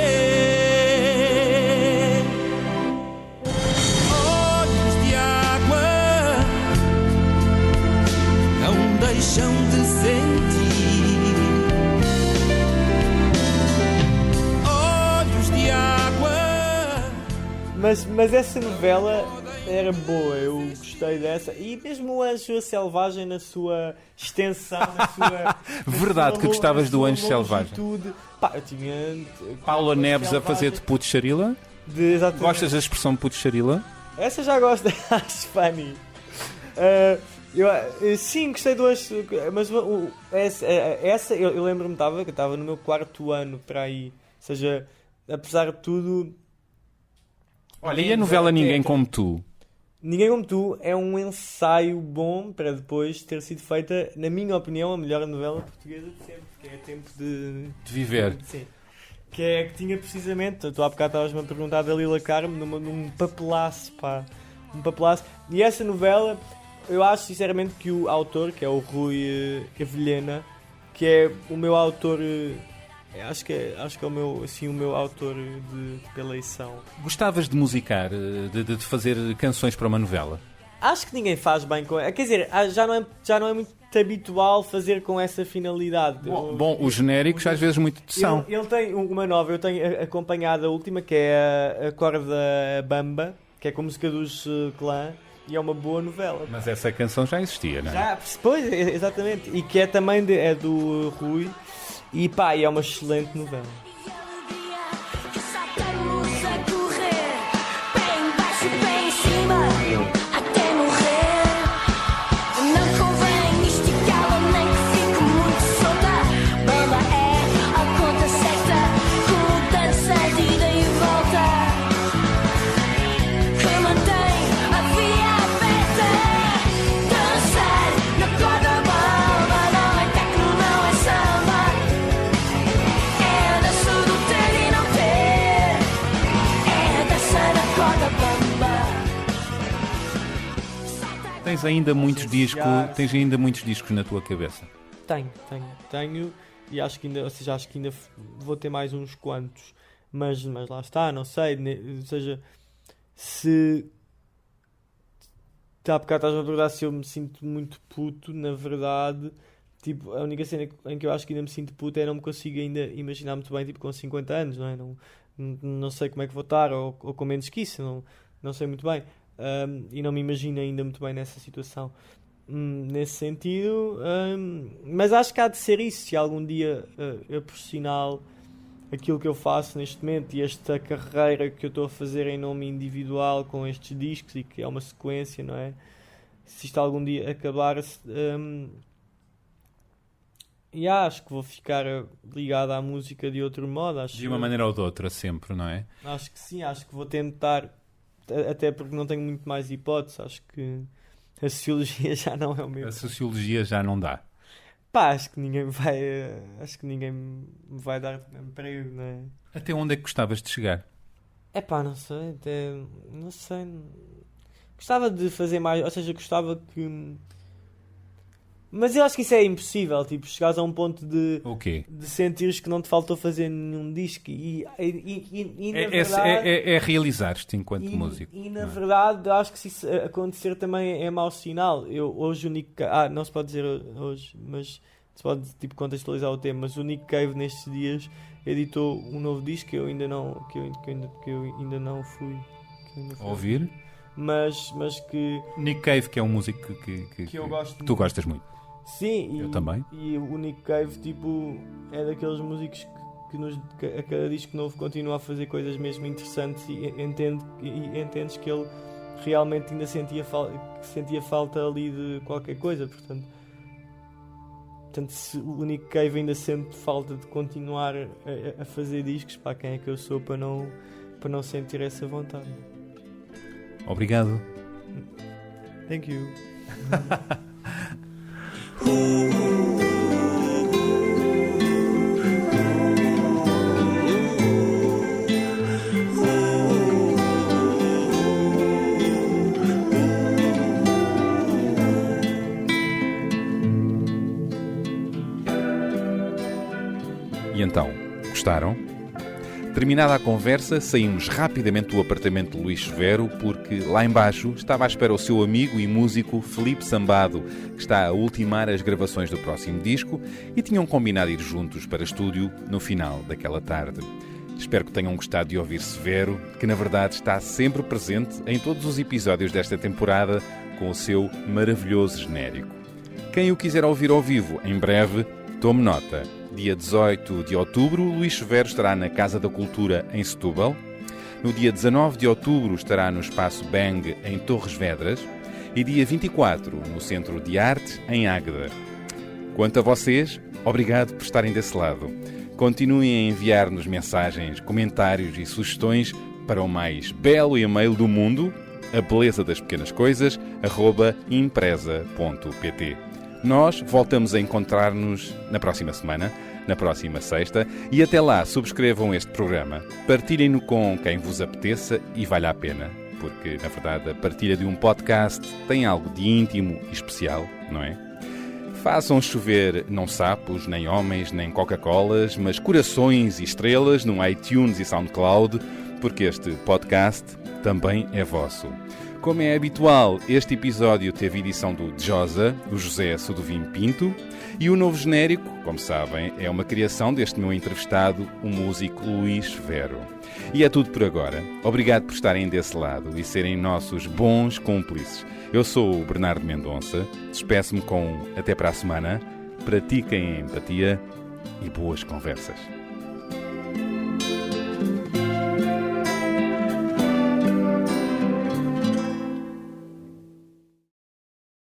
Speaker 6: Olhos de água não deixam de sentir, olhos de água.
Speaker 1: Mas essa novela era boa, eu gostei dessa. E mesmo o Anjo Selvagem na sua extensão, na sua...
Speaker 2: Verdade que gostavas do Anjo Selvagem.
Speaker 1: Pá, eu tinha...
Speaker 2: Paula
Speaker 1: Anjo
Speaker 2: Neves a fazer de
Speaker 1: Selvagem
Speaker 2: Putxarila.
Speaker 1: exatamente.
Speaker 2: Gostas da expressão Putxarila?
Speaker 1: Essa já gosto, acho funny. Sim, gostei do Anjo, mas essa eu lembro-me que eu estava no meu 4º ano para aí. Ou seja, apesar de tudo...
Speaker 2: Olha, e a novela Ninguém Como Tu?
Speaker 1: Ninguém Como Tu é um ensaio bom para depois ter sido feita, na minha opinião, a melhor novela portuguesa de sempre, que é Tempo de
Speaker 2: Viver.
Speaker 1: Sim. Que tinha precisamente, tu há bocado estavas-me a perguntar da Lila Carmo, num papelaço, pá. Um papelaço. E essa novela, eu acho sinceramente que o autor, que é o Rui Avelhena, que é o meu autor... Acho que é o meu autor de eleição.
Speaker 2: Gostavas de musicar, de fazer canções para uma novela?
Speaker 1: Acho que ninguém faz bem com... Quer dizer, já não é muito habitual fazer com essa finalidade.
Speaker 2: Bom, os genéricos às vezes muito são.
Speaker 1: Ele tem uma nova, eu tenho acompanhado a última, que é a Corda Bamba, que é com a música dos Clã, e é uma boa novela.
Speaker 2: Mas essa canção já existia, não é?
Speaker 1: Pois, exatamente. E que é também é do Rui. E pá, é uma excelente novela.
Speaker 7: Que saltamos a correr, pé em baixo, pé em cima, até morrer. Não convém esticá-la nem que fique muito solta. Bamba é a conta certa, como dança de ida e volta, que mantém a via aberta. Dançar na corda bamba não é tecno, não é samba.
Speaker 2: Tens ainda muitos discos na tua cabeça?
Speaker 1: Tenho e acho que ainda vou ter mais uns quantos, mas lá está, não sei, ou seja, se há bocado estás a perguntar se eu me sinto muito puto, na verdade, tipo, a única cena em que eu acho que ainda me sinto puto é não me consigo ainda imaginar muito bem, tipo, com 50 anos, não é? Não sei como é que vou estar, ou com menos que isso, não sei muito bem. E não me imagino ainda muito bem nessa situação, nesse sentido, mas acho que há de ser isso. Se algum dia eu profissional aquilo que eu faço neste momento e esta carreira que eu estou a fazer em nome individual com estes discos, e que é uma sequência, não é? Se isto algum dia acabar, e acho que vou ficar ligado à música de outro modo,
Speaker 2: De uma maneira ou de outra, sempre, não é?
Speaker 1: Acho que sim, acho que vou tentar, até porque não tenho muito mais hipóteses. Acho que a sociologia já não é o mesmo.
Speaker 2: A sociologia já não dá.
Speaker 1: Pá, acho que ninguém me vai dar emprego, não é?
Speaker 2: Até onde é que gostavas de chegar?
Speaker 1: Não sei, não sei. Gostava de fazer mais, ou seja, gostava que Mas eu acho que isso é impossível, tipo, chegares a um ponto
Speaker 2: O quê?
Speaker 1: de sentires que não te faltou fazer nenhum disco e na verdade...
Speaker 2: É realizar-te enquanto músico.
Speaker 1: E na verdade, eu acho que se isso acontecer também é mau sinal. Hoje o Nick Cave... não se pode dizer hoje, mas se pode tipo, contextualizar o tema. Mas o Nick Cave nestes dias editou um novo disco que eu ainda não, que eu ainda não fui
Speaker 2: Ouvir?
Speaker 1: Mas que
Speaker 2: Nick Cave, que é um músico que
Speaker 1: eu gosto
Speaker 2: tu
Speaker 1: muito.
Speaker 2: gostas muito.
Speaker 1: Sim,
Speaker 2: Eu também.
Speaker 1: E o Nick Cave, tipo, é daqueles músicos que a cada disco novo continua a fazer coisas mesmo interessantes e entendes que ele realmente ainda sentia falta ali de qualquer coisa. Portanto, se o Nick Cave ainda sente falta de continuar a fazer discos, pá, quem é que eu sou para não sentir essa vontade?
Speaker 2: Obrigado.
Speaker 1: Thank you.
Speaker 2: E então, gostaram? Terminada a conversa, saímos rapidamente do apartamento de Luís Severo porque lá embaixo estava à espera o seu amigo e músico Felipe Sambado, que está a ultimar as gravações do próximo disco e tinham combinado ir juntos para estúdio no final daquela tarde. Espero que tenham gostado de ouvir Severo, que na verdade está sempre presente em todos os episódios desta temporada com o seu maravilhoso genérico. Quem o quiser ouvir ao vivo, em breve, tome nota. Dia 18 de outubro, Luís Severo estará na Casa da Cultura, em Setúbal. No dia 19 de outubro, estará no Espaço Bang, em Torres Vedras. E dia 24, no Centro de Arte, em Águeda. Quanto a vocês, obrigado por estarem desse lado. Continuem a enviar-nos mensagens, comentários e sugestões para o mais belo e-mail do mundo, a beleza das pequenas coisas, @empresa.pt. Nós voltamos a encontrar-nos na próxima semana, na próxima sexta, e até lá subscrevam este programa. Partilhem-no com quem vos apeteça e vale a pena, porque, na verdade, a partilha de um podcast tem algo de íntimo e especial, não é? Façam chover não sapos, nem homens, nem Coca-Colas, mas corações e estrelas no iTunes e SoundCloud, porque este podcast também é vosso. Como é habitual, este episódio teve edição do Djosa, o José Sodovim Pinto, e o novo genérico, como sabem, é uma criação deste meu entrevistado, o músico Luís Severo. E é tudo por agora. Obrigado por estarem desse lado e serem nossos bons cúmplices. Eu sou o Bernardo Mendonça, despeço-me com até para a semana, pratiquem a empatia e boas conversas.